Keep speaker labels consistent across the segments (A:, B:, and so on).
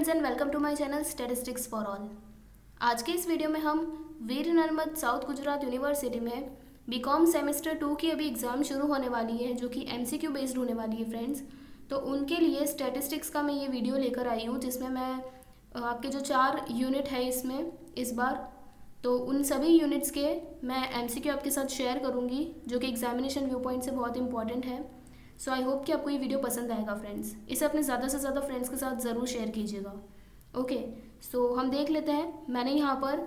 A: Friends and welcome to my channel statistics for all. आज के इस वीडियो में हम वीर नर्मद साउथ गुजरात यूनिवर्सिटी में बीकॉम सेमेस्टर 2 की अभी एग्ज़ाम शुरू होने वाली है, जो कि एमसीक्यू बेस्ड होने वाली है फ्रेंड्स। तो उनके लिए स्टैटिस्टिक्स का मैं ये वीडियो लेकर आई हूँ, जिसमें मैं आपके जो 4 यूनिट है इसमें इस बार, तो उन सभी यूनिट्स के मैं एमसीक्यू आपके साथ शेयर करूँगी, जो कि एग्जामिनेशन व्यू पॉइंट से बहुत इंपॉर्टेंट है। सो आई होप कि आपको ये वीडियो पसंद आएगा फ्रेंड्स। इसे अपने ज़्यादा से ज़्यादा फ्रेंड्स के साथ ज़रूर शेयर कीजिएगा। ओके, सो हम देख लेते हैं। मैंने यहाँ पर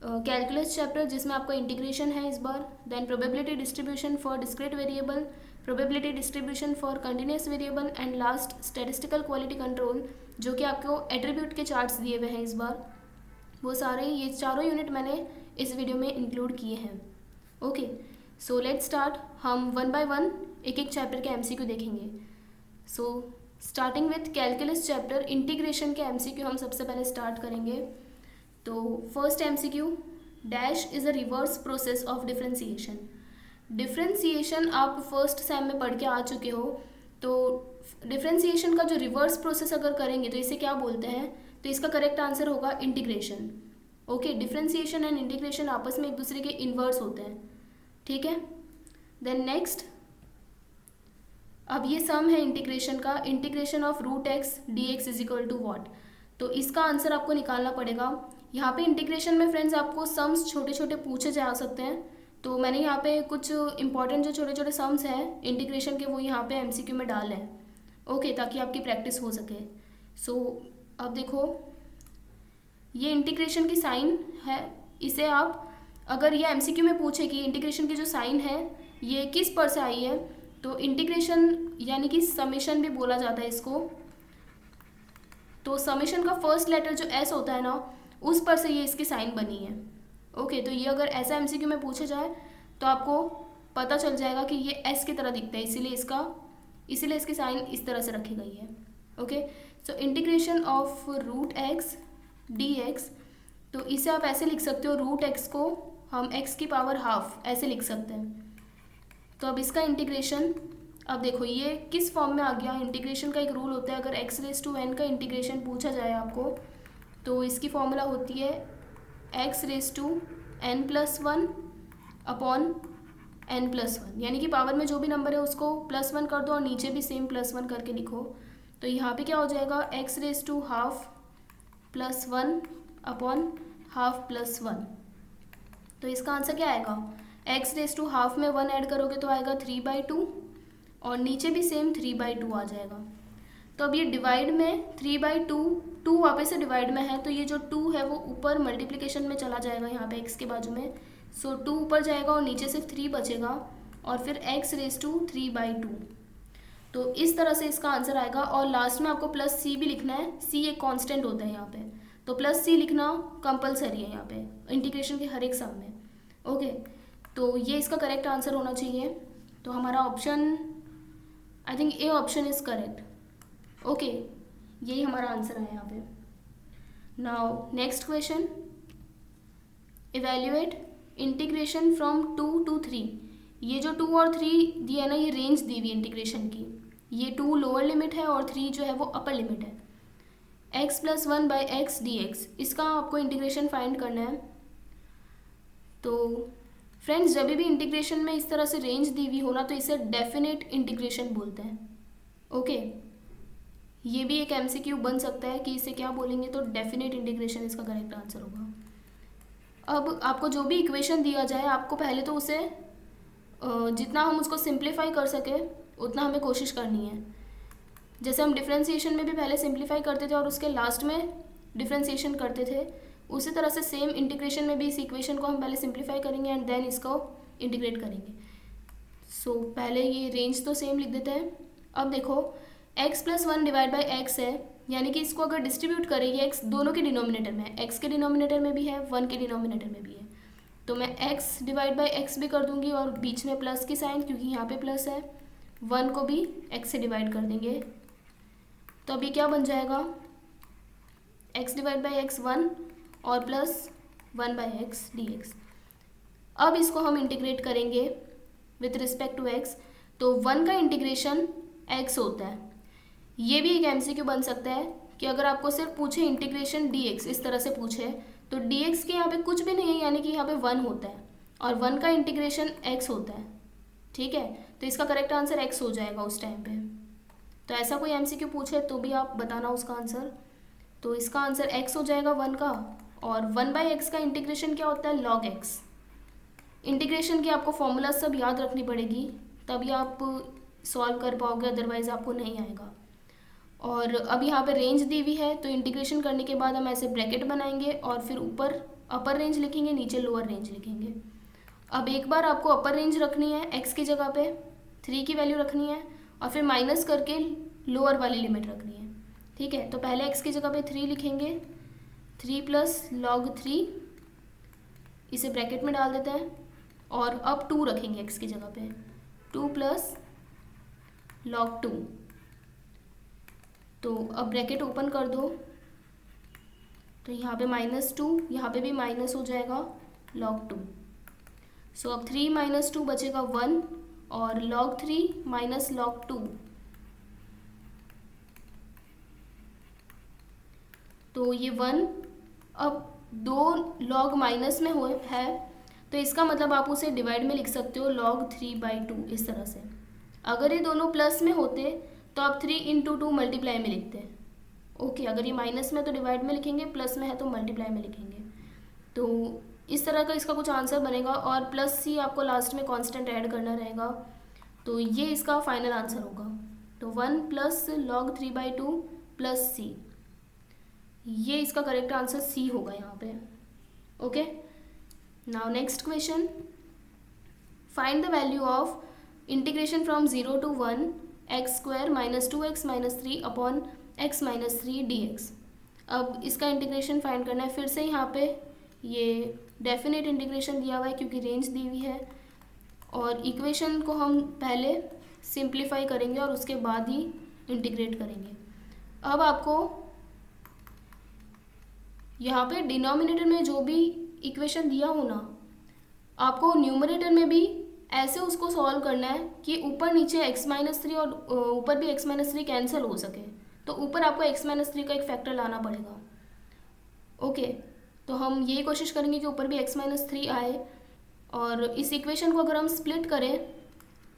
A: कैलकुलस चैप्टर, जिसमें आपका इंटीग्रेशन है इस बार, then probability distribution for discrete variable, probability distribution for continuous variable and last statistical quality control, जो कि आपको एट्रीब्यूट के चार्ट्स दिए हुए हैं इस बार। वो सारे ये चारों यूनिट मैंने इस वीडियो में इंक्लूड किए हैं। Okay, so let's start. हम वन बाय वन एक एक चैप्टर के एमसीक्यू देखेंगे। So starting with calculus chapter, integration के एमसीक्यू हम सबसे पहले स्टार्ट करेंगे। तो first MCQ, dash is a reverse process of differentiation. Differentiation आप फर्स्ट सेम में पढ़ के आ चुके हो। तो डिफ्रेंसिएशन का जो रिवर्स प्रोसेस अगर करेंगे तो इसे क्या बोलते हैं, तो इसका करेक्ट आंसर होगा integration. Okay, differentiation and integration आपस में एक दूसरे के इन्वर्स होते हैं, ठीक है। देन नेक्स्ट, अब ये सम है इंटीग्रेशन का, integration of root x d x is equal to what. तो इसका आंसर आपको निकालना पड़ेगा। यहाँ पे इंटीग्रेशन में फ्रेंड्स आपको सम्स छोटे छोटे पूछे जा सकते हैं। तो मैंने यहाँ पे कुछ इंपॉर्टेंट जो छोटे छोटे सम्स हैं इंटीग्रेशन के, वो यहाँ पे एमसीक्यू में डाले हैं। ओके, ताकि आपकी प्रैक्टिस हो सके। सो अब देखो, ये इंटीग्रेशन की साइन है। इसे आप, अगर ये एमसीक्यू में पूछे कि इंटीग्रेशन की जो साइन है ये किस पर से आई है, तो इंटीग्रेशन यानी कि समेशन भी बोला जाता है इसको। तो समेशन का फर्स्ट लेटर जो एस होता है ना, उस पर से ये इसकी साइन बनी है। ओके, तो ये अगर ऐसा एमसीक्यू में पूछा जाए तो आपको पता चल जाएगा कि ये एस की तरह दिखता है, इसीलिए इसकी साइन इस तरह से रखी गई है। Okay, so integration of root x d x, तो इसे आप ऐसे लिख सकते हो, रूट एक्स को हम एक्स की पावर हाफ ऐसे लिख सकते हैं। तो अब इसका इंटीग्रेशन, अब देखो ये किस फॉर्म में आ गया। इंटीग्रेशन का एक रूल होता है, अगर एक्स रेस टू एन का इंटीग्रेशन पूछा जाए आपको, तो इसकी फॉर्मूला होती है x raise to n plus one upon n plus one, यानी कि पावर में जो भी नंबर है उसको प्लस वन कर दो और नीचे भी सेम प्लस वन करके लिखो। तो यहाँ पे क्या हो जाएगा, x raise to half plus one upon half plus one. तो इसका आंसर क्या आएगा, एक्स रेस टू हाफ में वन ऐड करोगे तो आएगा 3/2 और नीचे भी सेम 3/2 आ जाएगा। तो अब ये डिवाइड में 3/2, 2 वापस से डिवाइड में है, तो ये जो 2 है वो ऊपर मल्टीप्लिकेशन में चला जाएगा यहाँ पे x के बाजू में। सो 2 ऊपर जाएगा और नीचे सिर्फ 3 बचेगा और फिर x रेस टू 3/2। तो इस तरह से इसका आंसर आएगा। और लास्ट में आपको प्लस c भी लिखना है, c एक कांस्टेंट होता है यहाँ पे, तो प्लस c लिखना कंपलसरी है यहाँ पे इंटीग्रेशन के हर एक सम में। ओके, तो ये इसका करेक्ट आंसर होना चाहिए। तो हमारा option, I think A option is correct. Okay, यही हमारा आंसर है यहाँ पे। Now next question, evaluate integration from 2 to 3। ये जो 2 और 3 दिया है ना, ये रेंज दी हुई इंटीग्रेशन की। ये 2 लोअर लिमिट है और 3 जो है वो अपर लिमिट है। x plus 1 by x d x, इसका आपको इंटीग्रेशन फाइंड करना है। तो फ्रेंड्स, जब भी इंटीग्रेशन में इस तरह से रेंज दी हुई हो ना, तो इसे डेफिनेट इंटीग्रेशन बोलते हैं। ओके, ये भी एक एमसीक्यू बन सकता है कि इसे क्या बोलेंगे, तो डेफिनेट इंटीग्रेशन इसका करेक्ट आंसर होगा। अब आपको जो भी इक्वेशन दिया जाए, आपको पहले तो उसे जितना हम उसको सिंप्लीफाई कर सके उतना हमें कोशिश करनी है। जैसे हम डिफ्रेंसिएशन में भी पहले सिंप्लीफाई करते थे और उसके लास्ट में डिफ्रेंसिएशन करते थे, उसी तरह से सेम इंटीग्रेशन में भी इस इक्वेशन को हम पहले सिंप्लीफाई करेंगे एंड देन इसको इंटीग्रेट करेंगे। सो पहले ये रेंज तो सेम लिख देते हैं। अब देखो, x plus 1 divide by x है, यानी कि इसको अगर डिस्ट्रीब्यूट करें, ये x दोनों के डिनोमिनेटर में है, x के डिनोमिनेटर में भी है, 1 के डिनोमिनेटर में भी है। तो मैं x डिवाइड बाई एक्स भी कर दूंगी और बीच में प्लस की साइन, क्योंकि यहाँ पे प्लस है, 1 को भी x से डिवाइड कर देंगे। तो अभी क्या बन जाएगा, x डिवाइड बाई एक्स 1 और plus 1 by x d x. अब इसको हम इंटीग्रेट करेंगे विथ रिस्पेक्ट टू x, तो 1 का इंटीग्रेशन x होता है। ये भी एक एमसीक्यू बन सकता है कि अगर आपको सिर्फ पूछे इंटीग्रेशन dx, इस तरह से पूछे, तो dx के यहाँ पे कुछ भी नहीं है, यानी कि यहाँ पे 1 होता है और 1 का इंटीग्रेशन x होता है। ठीक है, तो इसका करेक्ट आंसर x हो जाएगा उस टाइम पे। तो ऐसा कोई एमसीक्यू पूछे तो भी आप बताना उसका आंसर। तो इसका आंसर x हो जाएगा 1 का, और 1/x का इंटीग्रेशन क्या होता है, log x। इंटीग्रेशन की आपको फॉर्मूला सब याद रखनी पड़ेगी, तभी आप सॉल्व कर पाओगे, अदरवाइज आपको नहीं आएगा। और अब यहाँ पे रेंज दी हुई है, तो इंटीग्रेशन करने के बाद हम ऐसे ब्रैकेट बनाएंगे और फिर ऊपर अपर रेंज लिखेंगे, नीचे लोअर रेंज लिखेंगे। अब एक बार आपको अपर रेंज रखनी है, x की जगह पे 3 की वैल्यू रखनी है और फिर माइनस करके लोअर वाली लिमिट रखनी है। ठीक है, तो पहले x की जगह पे 3 लिखेंगे, 3 + log 3, इसे ब्रैकेट में डाल देते हैं, और अब 2 रखेंगे x की जगह पे, 2 + log 2। तो अब ब्रैकेट ओपन कर दो, तो यहाँ पे -2, यहाँ पे भी माइनस हो जाएगा log 2। सो अब 3 - 2 बचेगा 1, और log 3 - log 2, तो ये 1। अब 2 log माइनस में हो है, तो इसका मतलब आप उसे डिवाइड में लिख सकते हो log 3/2, इस तरह से। अगर ये दोनों प्लस में होते तो आप 3 × 2 मल्टीप्लाई में लिखते हैं। ओके, अगर ये माइनस में तो डिवाइड में लिखेंगे, प्लस में है तो मल्टीप्लाई में लिखेंगे। तो इस तरह का इसका कुछ आंसर बनेगा, और +c आपको लास्ट में कांस्टेंट ऐड करना रहेगा, तो ये इसका फाइनल आंसर होगा। तो 1 + log 3/2 + c, ये इसका करेक्ट आंसर c होगा यहाँ पे। Okay, now next question, find the value of integration from 0 to 1 x² - 2x - 3 upon x - 3 dx। अब इसका इंटीग्रेशन फाइंड करना है। फिर से यहाँ पे ये डेफिनेट इंटीग्रेशन दिया हुआ है क्योंकि रेंज दी हुई है, और इक्वेशन को हम पहले सिंप्लीफाई करेंगे और उसके बाद ही इंटीग्रेट करेंगे। अब आपको यहाँ पे डिनोमिनेटर में जो भी इक्वेशन दिया हो ना, आपको न्यूमरेटर में भी ऐसे उसको सॉल्व करना है कि ऊपर नीचे x - 3 और ऊपर भी x - 3 कैंसिल हो सके। तो ऊपर आपको x - 3 का एक फैक्टर लाना पड़ेगा। ओके, तो हम यही कोशिश करेंगे कि ऊपर भी x - 3 आए, और इस इक्वेशन को अगर हम स्प्लिट करें,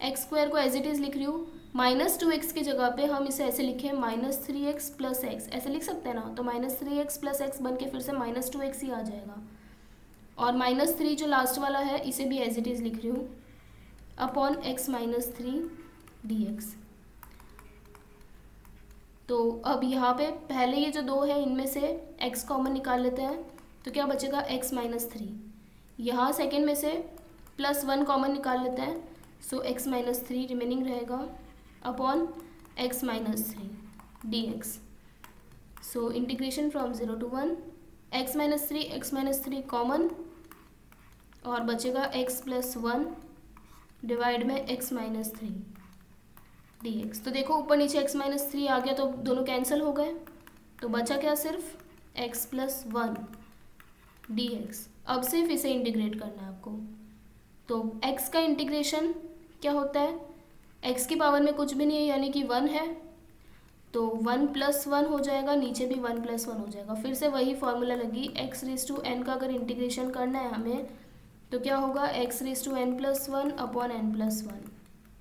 A: x² को एज इट इज़ लिख रही हूँ, -2x की जगह पे हम इसे ऐसे लिखें -3x + x, ऐसे लिख सकते हैं ना। तो -3x + x बन के फिर से -2x ही आ जाएगा, और -3 जो लास्ट वाला है इसे भी एज इट इज़ लिख रही हूँ, अपॉन x - 3 dx। तो अब यहाँ पे पहले ये जो 2 है इनमें से x कॉमन निकाल लेते हैं, तो क्या बचेगा x - 3। यहाँ सेकेंड में से +1 कॉमन निकाल लेते हैं, सो x - 3 रिमेनिंग रहेगा, upon x - 3 dx। So integration from 0 to 1 x - 3 common, और बचेगा x + 1 डिवाइड में x - 3 dx। तो देखो ऊपर नीचे x - 3 आ गया, तो दोनों कैंसिल हो गए, तो बचा क्या, सिर्फ x + 1 dx। अब सिर्फ इसे इंटीग्रेट करना है आपको। तो x का इंटीग्रेशन क्या होता है, x की पावर में कुछ भी नहीं है यानी कि 1 है, तो 1 + 1 हो जाएगा, नीचे भी 1 + 1 हो जाएगा। फिर से वही फॉर्मूला लगी, x⁴n का अगर इंटीग्रेशन करना है हमें तो क्या होगा, x⁴n + 1 अपॉन n + 1।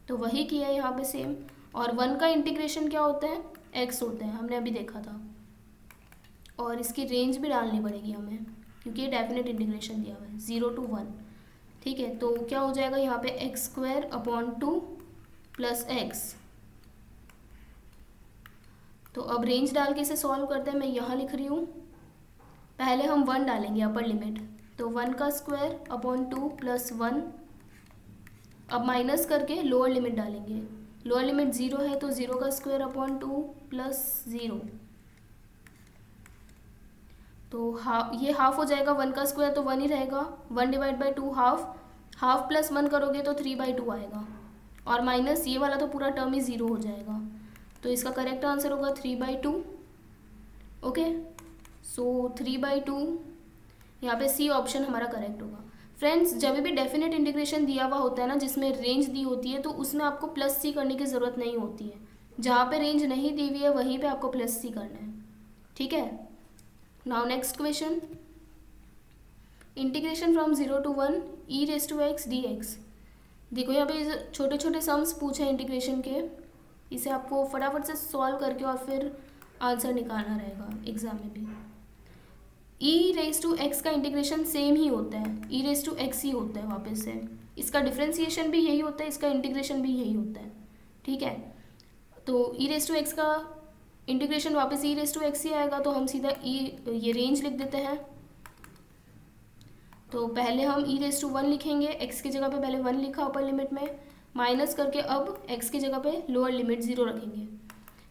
A: तो वही किया है यहाँ पे सेम। और 1 का इंटीग्रेशन क्या होता है, x होता है, हमने अभी देखा था। और इसकी रेंज भी डालनी पड़ेगी हमें क्योंकि ये डेफिनेट इंटीग्रेशन दिया हुआ है 0 to 1। ठीक है, तो क्या हो जाएगा यहाँ पे x² अपॉन 2 + x। तो अब रेंज डाल के इसे सॉल्व करते हैं। मैं यहाँ लिख रही हूँ, पहले हम 1 डालेंगे अपर लिमिट, तो 1 का स्क्वायर अपॉन 2 + 1। अब माइनस करके लोअर लिमिट डालेंगे, लोअर लिमिट 0 है तो 0 का स्क्वायर अपॉन 2 + 0। तो ये हाफ हो जाएगा, 1 का स्क्वायर तो 1 ही रहेगा, 1 / 2 हाफ, हाफ + 1 करोगे तो 3/2 आएगा, और माइनस ये वाला तो पूरा टर्म ही 0 हो जाएगा। तो इसका करेक्ट आंसर होगा 3/2। ओके, सो 3/2 यहाँ पे सी ऑप्शन हमारा करेक्ट होगा। फ्रेंड्स, जब भी डेफिनेट इंटीग्रेशन दिया हुआ होता है ना, जिसमें रेंज दी होती है, तो उसमें आपको +c करने की ज़रूरत नहीं होती है। जहाँ पे रेंज नहीं दी हुई है वहीं पे आपको +c करना है। ठीक है। Now next question, integration from 0 to 1 e raise to x d x. देखो यहाँ पे छोटे छोटे सम्स पूछे हैं इंटीग्रेशन के, इसे आपको फटाफट से सॉल्व करके और फिर आंसर निकालना रहेगा एग्जाम में भी। ई रेज टू एक्स का इंटीग्रेशन सेम ही होता है, ई रेज टू एक्स ही होता है वापस से, इसका डिफ्रेंसिएशन भी यही होता है, इसका इंटीग्रेशन भी यही होता है, ठीक है। तो ई रेज टू एक्स का इंटीग्रेशन वापस ई रेज टू एक्स ही आएगा, तो हम सीधा ये रेंज लिख देते हैं। तो पहले हम ई रेज टू 1 लिखेंगे, एक्स की जगह पे पहले 1 लिखा अपर लिमिट में, माइनस करके अब एक्स की जगह पे लोअर लिमिट 0 रखेंगे।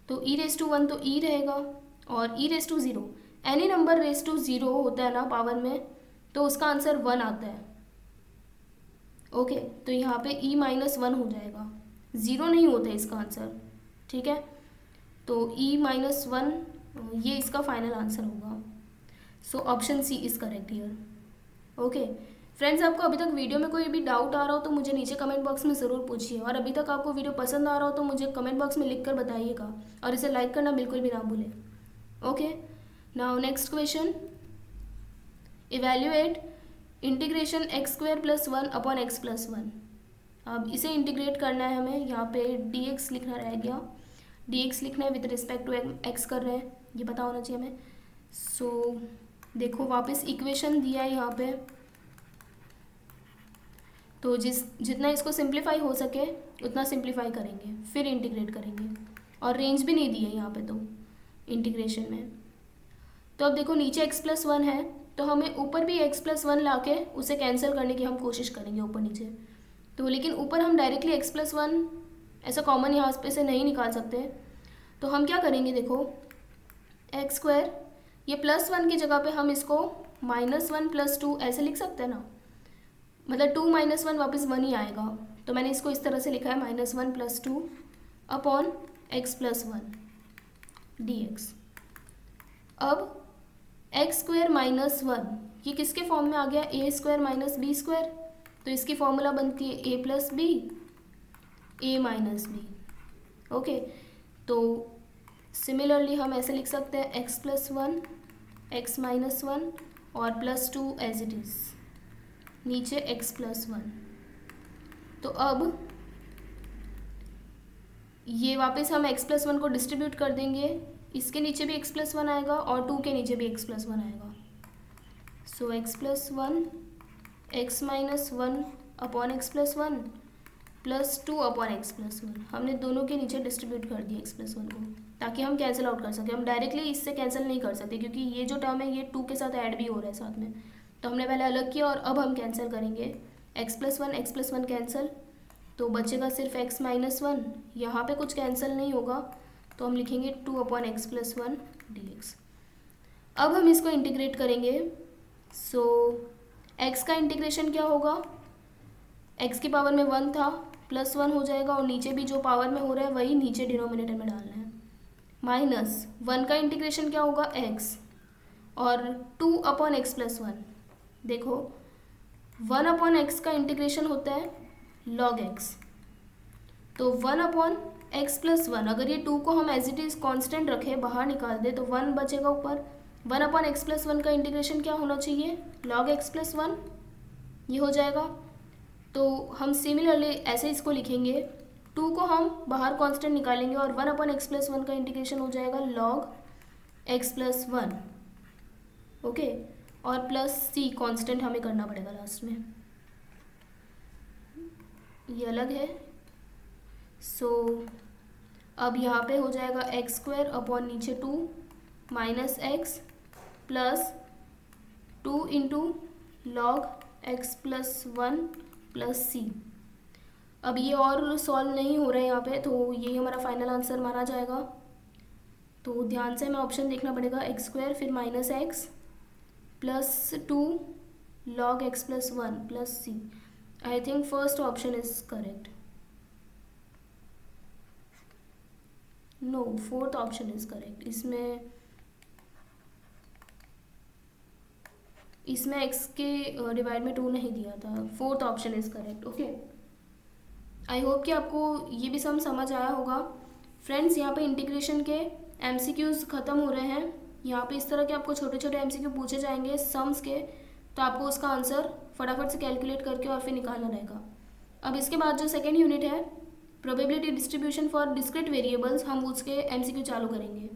A: तो ई रेज टू 1 तो ई रहेगा, और e raise to 0, any number raise to 0 होता है ना पावर में, तो उसका आंसर 1 आता है। ओके, तो यहाँ पे ई माइनस 1 हो जाएगा, 0 नहीं होता है इसका आंसर, ठीक है। तो ई माइनस 1 ये इसका फाइनल आंसर होगा। So option C is correct here. Okay friends, आपको अभी तक वीडियो में कोई भी डाउट आ रहा हो तो मुझे नीचे कमेंट बॉक्स में ज़रूर पूछिए, और अभी तक आपको वीडियो पसंद आ रहा हो तो मुझे कमेंट बॉक्स में लिख कर बताइएगा, और इसे लाइक करना बिल्कुल भी ना भूलें। Okay, now next question, evaluate integration x square plus 1 upon x plus 1। अब इसे इंटीग्रेट करना है हमें, यहाँ पे डी एक्स लिखना रह गया, डी एक्स लिखना है विद रिस्पेक्ट टू एक्स कर रहे हैं, ये पता होना चाहिए हमें। सो देखो वापस इक्वेशन दिया है यहाँ पे, तो जितना इसको सिंप्लीफाई हो सके उतना सिंप्लीफाई करेंगे, फिर इंटीग्रेट करेंगे, और रेंज भी नहीं दी है यहाँ पे तो इंटीग्रेशन में। तो अब देखो नीचे x प्लस 1 है, तो हमें ऊपर भी x प्लस 1 ला के उसे कैंसिल करने की हम कोशिश करेंगे ऊपर नीचे। तो लेकिन ऊपर हम डायरेक्टली x प्लस 1 ऐसा कॉमन यहाँ पे से नहीं निकाल सकते, तो हम क्या करेंगे, देखो एक्स स्क्वायर, ये प्लस 1 की जगह पे हम इसको माइनस 1 प्लस 2 ऐसे लिख सकते हैं ना, मतलब 2 माइनस 1 वापस 1 ही आएगा, तो मैंने इसको इस तरह से लिखा है minus 1 plus 2 upon x plus 1 D x. अब एक्स स्क्वायर माइनस 1 ये किसके फॉर्म में आ गया, ए स्क्वायर माइनस बी स्क्वायर, तो इसकी फॉर्मूला बनती है ए प्लस बी, ए माइनस बी। ओके, तो सिमिलरली हम ऐसे लिख सकते हैं एक्स प्लस 1 एक्स माइनस 1 और प्लस 2 एज इट इज़, नीचे एक्स प्लस 1। तो अब ये वापस हम एक्स प्लस 1 को डिस्ट्रीब्यूट कर देंगे, इसके नीचे भी एक्स प्लस 1 आएगा और 2 के नीचे भी एक्स प्लस 1 आएगा। So x plus 1 x minus 1 upon x plus 1 plus 2 upon x plus 1, हमने दोनों के नीचे डिस्ट्रीब्यूट कर दिया एक्स प्लस 1 को, ताकि हम कैंसिल आउट कर सकें। हम डायरेक्टली इससे कैंसिल नहीं कर सकते क्योंकि ये जो टर्म है ये 2 के साथ ऐड भी हो रहा है साथ में, तो हमने पहले अलग किया और अब हम कैंसिल करेंगे। एक्स प्लस 1 कैंसिल, तो बचेगा सिर्फ एक्स माइनस 1, यहाँ पे कुछ कैंसिल नहीं होगा, तो हम लिखेंगे 2 upon x plus 1 D x. अब हम इसको इंटीग्रेट करेंगे। सो एक्स का इंटीग्रेशन क्या होगा, एक्स की पावर में 1 था, प्लस 1 हो जाएगा, और नीचे भी जो पावर में हो रहा है वही नीचे डिनोमिनेटर में डालना है। माइनस 1 का इंटीग्रेशन क्या होगा, एक्स, और 2 अपॉन एक्स प्लस 1। देखो 1 अपॉन एक्स का इंटीग्रेशन होता है लॉग एक्स, तो 1 अपॉन एक्स प्लस 1, अगर ये 2 को हम एज इट इज़ कॉन्स्टेंट रखें, बाहर निकाल दे, तो 1 बचेगा ऊपर। 1 अपॉन एक्स प्लस 1 का इंटीग्रेशन क्या होना चाहिए, लॉग एक्स प्लस 1, ये हो जाएगा। तो हम सिमिलरली ऐसे इसको लिखेंगे, 2 को हम बाहर कांस्टेंट निकालेंगे और 1 अपॉन एक्स प्लस 1 का इंटीग्रेशन हो जाएगा लॉग एक्स प्लस 1। ओके, और प्लस सी कांस्टेंट हमें करना पड़ेगा लास्ट में, ये अलग है। सो अब यहाँ पे हो जाएगा एक्स स्क्वायर अपॉन नीचे 2 minus x plus 2 into log x plus 1 plus c. अब ये और सॉल्व नहीं हो रहा है यहाँ पे, तो ये हमारा फाइनल आंसर माना जाएगा। तो ध्यान से हमें ऑप्शन देखना पड़ेगा, एक्स स्क्वायर फिर minus x plus 2 log x plus 1 plus C. I think first option is correct, no fourth option is correct. इसमें x के डिवाइड में 2 नहीं दिया था, fourth option is correct. Okay, I hope कि आपको ये भी समझ आया होगा। फ्रेंड्स, यहाँ पे इंटीग्रेशन के MCQs ख़त्म हो रहे हैं, यहाँ पे इस तरह के आपको छोटे छोटे एमसीक्यू पूछे जाएंगे सम्स के, तो आपको उसका आंसर फटाफट से कैलकुलेट करके और फिर निकालना रहेगा। अब इसके बाद जो सेकेंड यूनिट है probability distribution for discrete variables, हम उसके एमसीक्यू चालू करेंगे।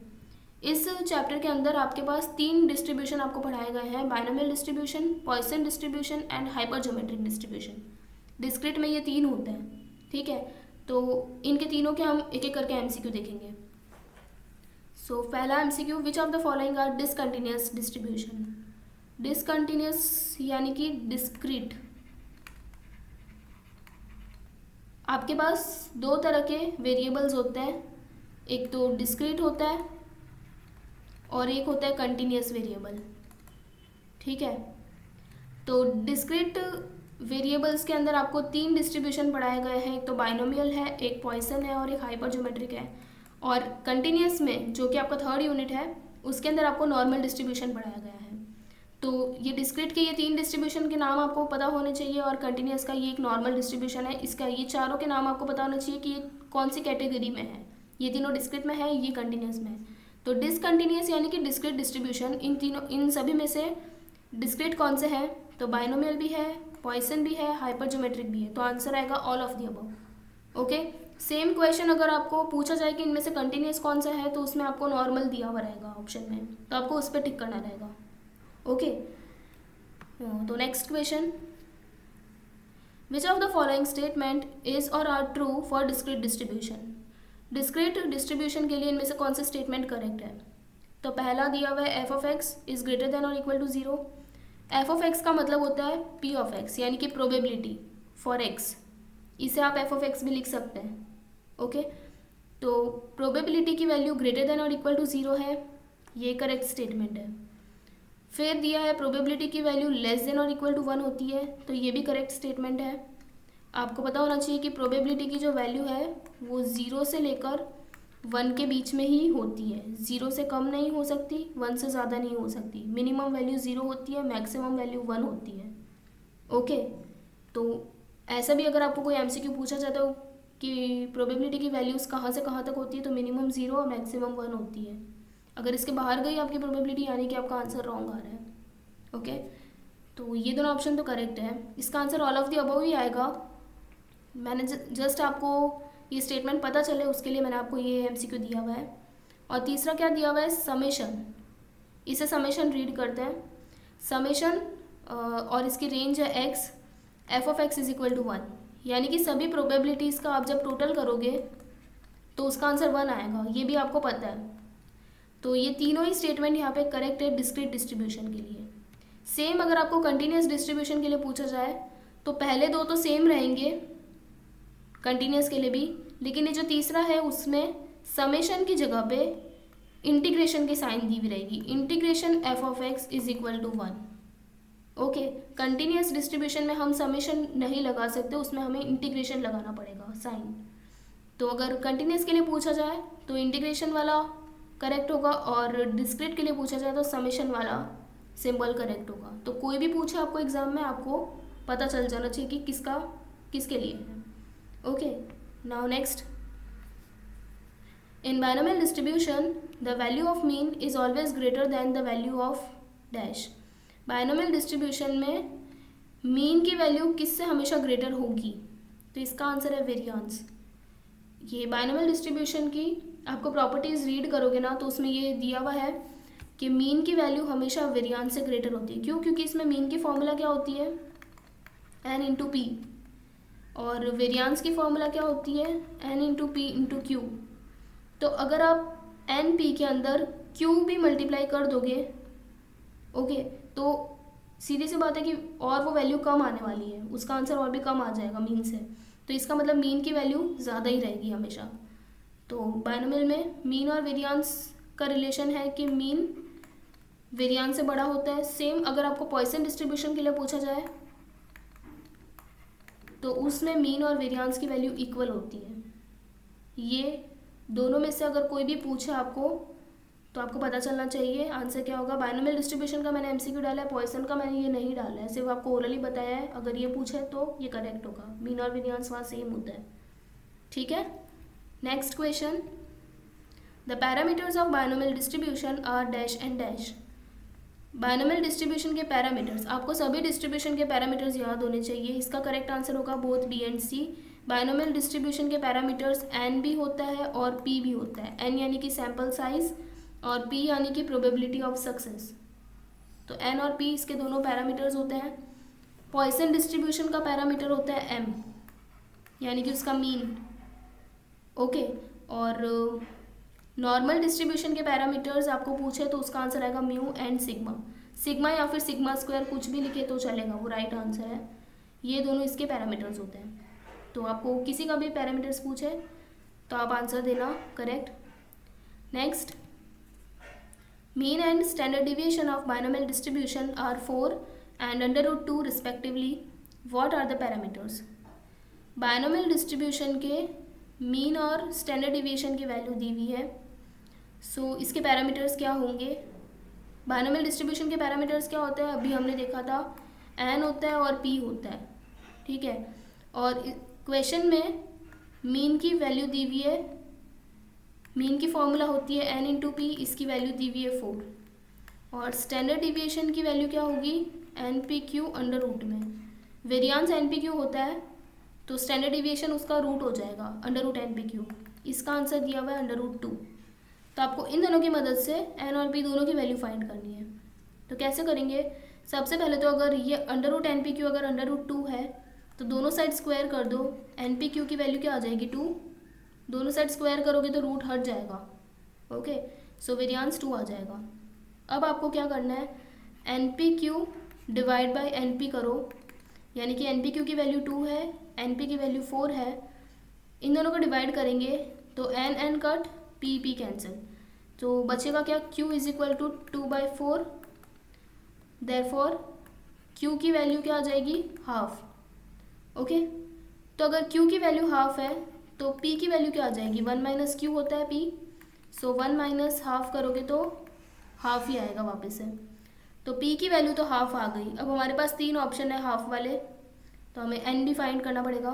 A: इस चैप्टर के अंदर आपके पास 3 डिस्ट्रीब्यूशन आपको पढ़ाए गए हैं, binomial distribution, Poisson distribution and hypergeometric distribution. Discrete में ये 3 होते हैं, ठीक है। तो इनके तीनों के हम एक एक करके एमसीक्यू देखेंगे। सो पहला MCQ, which of the following are discontinuous distribution. Discontinuous यानी कि डिस्क्रीट। आपके पास 2 तरह के वेरिएबल्स होते हैं, एक तो डिस्क्रीट होता है और एक होता है कंटिन्यूअस वेरिएबल, ठीक है। तो डिस्क्रीट वेरिएबल्स के अंदर आपको 3 डिस्ट्रीब्यूशन पढ़ाए गए हैं, एक तो बाइनोमियल है, एक पॉइसन है और एक हाइपरज्योमेट्रिक है। और कंटिन्यूअस में जो कि आपका 3rd यूनिट है उसके अंदर आपको नॉर्मल डिस्ट्रीब्यूशन पढ़ाया गया है। तो ये डिस्क्रीट के ये 3 डिस्ट्रीब्यूशन के नाम आपको पता होने चाहिए और कंटिन्यूअस का ये एक नॉर्मल डिस्ट्रीब्यूशन है। इसका ये चारों के नाम आपको पता होना चाहिए कि ये कौन सी कैटेगरी में है। ये तीनों डिस्क्रीट में है, ये कंटिन्यूअस में है। तो डिसकंटिन्यूअस यानी कि डिस्क्रीट डिस्ट्रीब्यूशन, इन सभी में से डिस्क्रीट कौन से हैं, तो बाइनोमियल भी है, पॉइसन भी है, हाइपरज्योमेट्रिक भी है। तो आंसर आएगा all of the above. Okay, same question अगर आपको पूछा जाए कि इनमें से कंटिन्यूअस कौन सा है, तो उसमें आपको नॉर्मल दिया हुआ रहेगा ऑप्शन में, तो आपको उस पर टिक करना रहेगा। ओके, तो next question, which of the following statement is और are true for discrete distribution. Discrete distribution के लिए इनमें से कौन सा स्टेटमेंट करेक्ट है। तो पहला दिया हुआ है f of x is greater than और equal to 0। F of x का मतलब होता है पी ऑफ एक्स यानी कि प्रोबेबिलिटी फॉर एक्स, इसे आप एफ ऑफ एक्स भी लिख सकते हैं। ओके, तो प्रोबेबिलिटी की वैल्यू ग्रेटर देन और इक्वल टू 0 है, ये करेक्ट स्टेटमेंट है। फिर दिया है प्रोबेबिलिटी की वैल्यू लेस देन और इक्वल टू 1 होती है, तो ये भी करेक्ट स्टेटमेंट है। आपको पता होना चाहिए कि प्रोबेबिलिटी की जो वैल्यू है वो 0 से लेकर 1 के बीच में ही होती है, 0 से कम नहीं हो सकती, 1 से ज़्यादा नहीं हो सकती। मिनिमम वैल्यू 0 होती है, मैक्सिमम वैल्यू 1 होती है। ओके, तो ऐसा भी अगर आपको कोई एमसीक्यू पूछा जाता है कि प्रोबेबिलिटी की वैल्यूज़ कहाँ से कहाँ तक होती है, तो मिनिमम 0 और मैक्सिमम 1 होती है। अगर इसके बाहर गई आपकी प्रोबेबिलिटी यानी कि आपका आंसर रॉन्ग आ रहा है। ओके, तो ये दोनों ऑप्शन तो करेक्ट है, इसका answer all of the above ही आएगा। मैंने जस्ट आपको ये स्टेटमेंट पता चले उसके लिए मैंने आपको ये एमसीक्यू दिया हुआ है। और तीसरा क्या दिया हुआ है, समेशन। इसे समेशन रीड करते हैं। समेशन और इसकी रेंज है x, f of x is equal to 1, यानी कि सभी प्रोबेबिलिटीज़ का आप जब टोटल करोगे तो उसका आंसर 1 आएगा, ये भी आपको पता है। तो ये तीनों ही स्टेटमेंट यहाँ पे करेक्ट है डिस्क्रीट डिस्ट्रीब्यूशन के लिए। सेम अगर आपको कंटिन्यूअस डिस्ट्रीब्यूशन के लिए पूछा जाए तो पहले 2 तो सेम रहेंगे कंटिन्यूअस के लिए भी, लेकिन ये जो तीसरा है उसमें समेशन की जगह पे इंटीग्रेशन की साइन दी हुई रहेगी, integration f of x is equal to 1। Okay, continuous distribution में हम समेशन नहीं लगा सकते, उसमें हमें इंटीग्रेशन लगाना पड़ेगा साइन। तो अगर कंटिन्यूअस के लिए पूछा जाए तो इंटीग्रेशन वाला करेक्ट होगा और डिस्क्रीट के लिए पूछा जाए तो समेशन वाला सिंबल करेक्ट होगा। तो कोई भी पूछे आपको एग्जाम में, आपको पता चल जाना चाहिए कि किसका किसके लिए है। Okay, now next, in binomial distribution the value of mean is always greater than the value of dash. Binomial distribution में मीन की वैल्यू किससे हमेशा ग्रेटर होगी, तो इसका आंसर है वेरियांस। ये बाइनोमियल डिस्ट्रीब्यूशन की आपको प्रॉपर्टीज़ रीड करोगे ना तो उसमें ये दिया हुआ है कि मीन की वैल्यू हमेशा वेरियांस से ग्रेटर होती है। क्यों? क्योंकि इसमें मीन की फॉर्मूला क्या होती है, एन इंटू पी, और वेरियांस की फॉर्मूला क्या होती है, n into p into q. तो अगर आप एन पी के अंदर क्यू भी मल्टीप्लाई कर दोगे, ओके, तो सीधी सी बात है कि और वो वैल्यू कम आने वाली है, उसका आंसर और भी कम आ जाएगा मीन से। तो इसका मतलब मीन की वैल्यू ज़्यादा ही रहेगी हमेशा। तो बाइनोमियल में मीन और वेरियांस का रिलेशन है कि मीन वेरियांस से बड़ा होता है। सेम अगर आपको पॉइसन डिस्ट्रीब्यूशन के लिए पूछा जाए तो उसमें मीन और वेरियांस की वैल्यू इक्वल होती है। ये दोनों में से अगर कोई भी पूछे आपको तो आपको पता चलना चाहिए आंसर क्या होगा। बाइनोमियल डिस्ट्रीब्यूशन का मैंने एमसीक्यू डाला है, पॉइसन का मैंने ये नहीं डाला है, सिर्फ आपको ओरली बताया है। अगर ये पूछे तो ये करेक्ट होगा, मीन और वेरियांस वहाँ सेम होता है। ठीक है, next question, the parameters of binomial distribution are dash and dash. Binomial distribution के पैरामीटर्स, आपको सभी डिस्ट्रीब्यूशन के पैरामीटर्स याद होने चाहिए। इसका करेक्ट आंसर होगा both B and C. Binomial distribution के पैरामीटर्स एन भी होता है और पी भी होता है। एन यानी कि सैम्पल साइज और पी यानी कि प्रोबेबिलिटी ऑफ सक्सेस। तो एन और पी इसके दोनों पैरामीटर्स होते हैं। पॉइसन डिस्ट्रीब्यूशन का पैरामीटर होता है एम, यानी कि उसका मीन। ओके, और नॉर्मल डिस्ट्रीब्यूशन के पैरामीटर्स आपको पूछे तो उसका आंसर आएगा म्यू एंड सिग्मा। सिग्मा या फिर सिग्मा स्क्वायर कुछ भी लिखे तो चलेगा, वो राइट आंसर है। ये दोनों इसके पैरामीटर्स होते हैं। तो आपको किसी का भी पैरामीटर्स पूछे तो आप आंसर देना correct. Next, mean and standard deviation of binomial distribution are 4 and √2 respectively. What are the parameters? Binomial distribution के मीन और स्टैंडर्ड डिविएशन की वैल्यू दी हुई है। सो इसके पैरामीटर्स क्या होंगे? बायनोमियल डिस्ट्रीब्यूशन के पैरामीटर्स क्या होते हैं? अभी हमने देखा था एन होता है और पी होता है, ठीक है। और क्वेश्चन में मीन की वैल्यू दी हुई है, मीन की फॉर्मूला होती है एन इंटू पी, इसकी वैल्यू दी हुई है 4। और स्टैंडर्ड डिविएशन की वैल्यू क्या होगी? N P Q under root में। वेरियांस एन पी क्यू होता है तो स्टैंडर्ड डिविएशन उसका रूट हो जाएगा under root N P Q. इसका आंसर दिया हुआ है अंडर रूट 2। तो आपको इन दोनों की मदद से एन और पी दोनों की वैल्यू फाइंड करनी है। तो कैसे करेंगे? सबसे पहले तो अगर ये under root N P Q अगर अंडर रूट 2 है तो दोनों साइड स्क्वायर कर दो। एन पी क्यू की वैल्यू क्या आ जाएगी? 2। दोनों साइड स्क्वायर करोगे तो रूट हट जाएगा। ओके, सो वेरियांस 2 आ जाएगा। अब आपको क्या करना है? N P Q divide by N P करो, यानी कि एन पी क्यू की वैल्यू 2 है, एन पी की वैल्यू 4 है। इन दोनों को डिवाइड करेंगे तो N N cut, P P cancel, तो बचेगा क्या? q is equal to 2/4। Therefore q की वैल्यू क्या आ जाएगी? हाफ। ओके, तो अगर q की वैल्यू हाफ है तो p की वैल्यू क्या आ जाएगी? 1 माइनस क्यू होता है p। सो 1 माइनस हाफ करोगे तो हाफ ही आएगा वापस से। तो p की वैल्यू तो हाफ आ गई। अब हमारे पास 3 ऑप्शन है हाफ वाले, तो हमें n भी फाइंड करना पड़ेगा।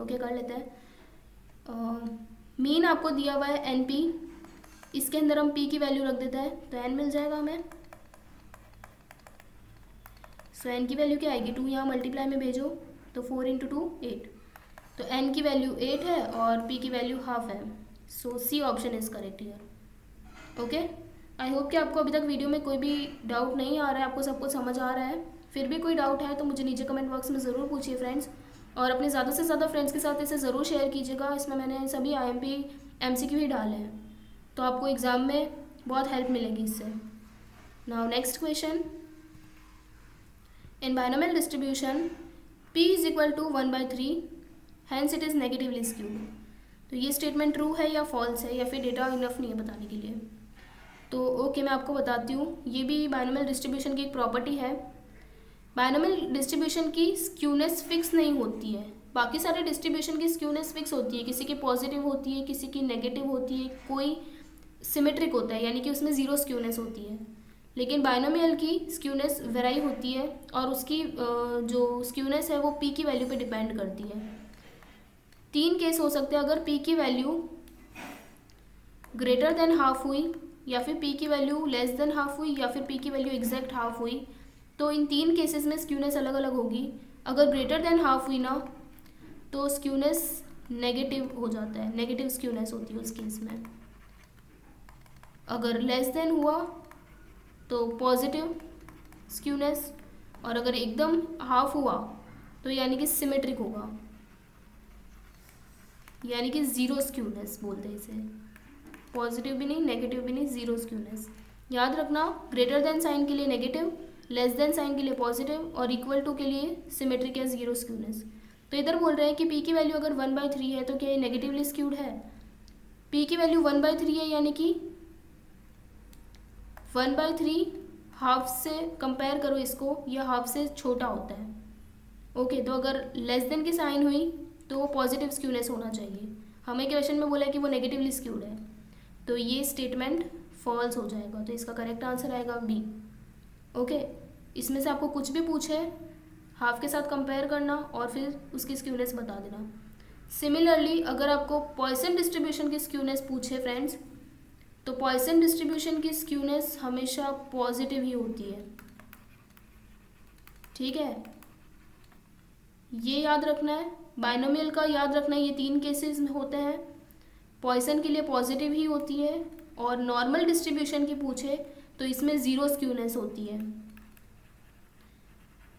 A: ओके, कर लेते हैं। मीन आपको दिया हुआ है एन पी, इसके अंदर हम p की वैल्यू रख देते हैं तो n मिल जाएगा हमें। सो n की वैल्यू क्या आएगी? 2 यहाँ मल्टीप्लाई में भेजो तो 4 × 2 8। तो n की वैल्यू 8 है और p की वैल्यू हाफ है। So C option is correct here. Okay, I hope कि आपको अभी तक वीडियो में कोई भी डाउट नहीं आ रहा है, आपको सब कुछ समझ आ रहा है। फिर भी कोई डाउट है तो मुझे नीचे कमेंट बॉक्स में ज़रूर पूछिए फ्रेंड्स, और अपने ज़्यादा से ज़्यादा फ्रेंड्स के साथ इसे ज़रूर शेयर कीजिएगा। इसमें मैंने सभी IMP MCQ ही डाले हैं, तो आपको एग्ज़ाम में बहुत हेल्प मिलेगी इससे। Now next question, in binomial distribution p is equal to 1/3 hence it is negatively skewed. तो ये स्टेटमेंट ट्रू है या फॉल्स है, या फिर डेटा इनफ नहीं है बताने के लिए? तो ओके, मैं आपको बताती हूँ। ये भी बायनोमियल डिस्ट्रीब्यूशन की एक प्रॉपर्टी है। बायनोमियल डिस्ट्रीब्यूशन की स्क्यूनेस फिक्स नहीं होती है। बाकी सारे डिस्ट्रीब्यूशन की स्क्यूनेस फिक्स होती है, किसी की पॉजिटिव होती है, किसी की नेगेटिव होती है, कोई सिमेट्रिक होता है यानी कि उसमें ज़ीरो स्क्यूनेस होती है। लेकिन बायनोमियल की स्क्यूनेस वेराई होती है और उसकी जो स्क्यूनेस है वो पी की वैल्यू पे डिपेंड करती है। 3 केस हो सकते हैं, अगर पी की वैल्यू ग्रेटर देन हाफ हुई, या फिर पी की वैल्यू लेस देन हाफ हुई, या फिर पी की वैल्यू एग्जैक्ट हाफ हुई, तो इन 3 केसेस में स्क्यूनेस अलग अलग होगी। अगर ग्रेटर देन हाफ हुई ना तो स्क्यूनेस नेगेटिव हो जाता है, नेगेटिव स्क्यूनेस होती है उस केस में। अगर लेस देन हुआ तो पॉजिटिव स्क्यूनेस, और अगर एकदम हाफ हुआ तो यानी कि सिमेट्रिक होगा, यानी कि ज़ीरो स्क्यूनेस बोलते हैं इसे। पॉजिटिव भी नहीं, नेगेटिव भी नहीं, ज़ीरो स्क्यूनेस। याद रखना, ग्रेटर देन साइन के लिए नेगेटिव, लेस देन साइन के लिए पॉजिटिव, और इक्वल टू के लिए सिमेट्रिक या ज़ीरो स्क्यूनेस। तो इधर बोल रहे हैं कि p की वैल्यू अगर 1/3 है तो क्या ये नेगेटिवली स्क्यूड है? p की वैल्यू 1/3 है, यानी कि 1/3 हाफ से कंपेयर करो इसको, यह हाफ से छोटा होता है। ओके, तो अगर लेस देन की साइन हुई तो वो पॉजिटिव स्क्यूनेस होना चाहिए। हमें क्वेश्चन में बोला है कि वो नेगेटिवली स्क्यूड है, तो ये स्टेटमेंट फॉल्स हो जाएगा। तो इसका करेक्ट आंसर आएगा बी। ओके, इसमें से आपको कुछ भी पूछे हाफ के साथ कंपेयर करना और फिर उसकी स्क्यूनेस बता देना। सिमिलरली अगर आपको पॉइसन डिस्ट्रीब्यूशन की स्क्यूनेस पूछे फ्रेंड्स, तो पॉइसन डिस्ट्रीब्यूशन की स्क्यूनेस हमेशा पॉजिटिव ही होती है, ठीक है, ये याद रखना है। बाइनोमियल का याद रखना है, ये 3 केसेस में होते हैं, पॉइसन के लिए पॉजिटिव ही होती है, और नॉर्मल डिस्ट्रीब्यूशन की पूछे तो इसमें ज़ीरो स्क्यूनेस होती है,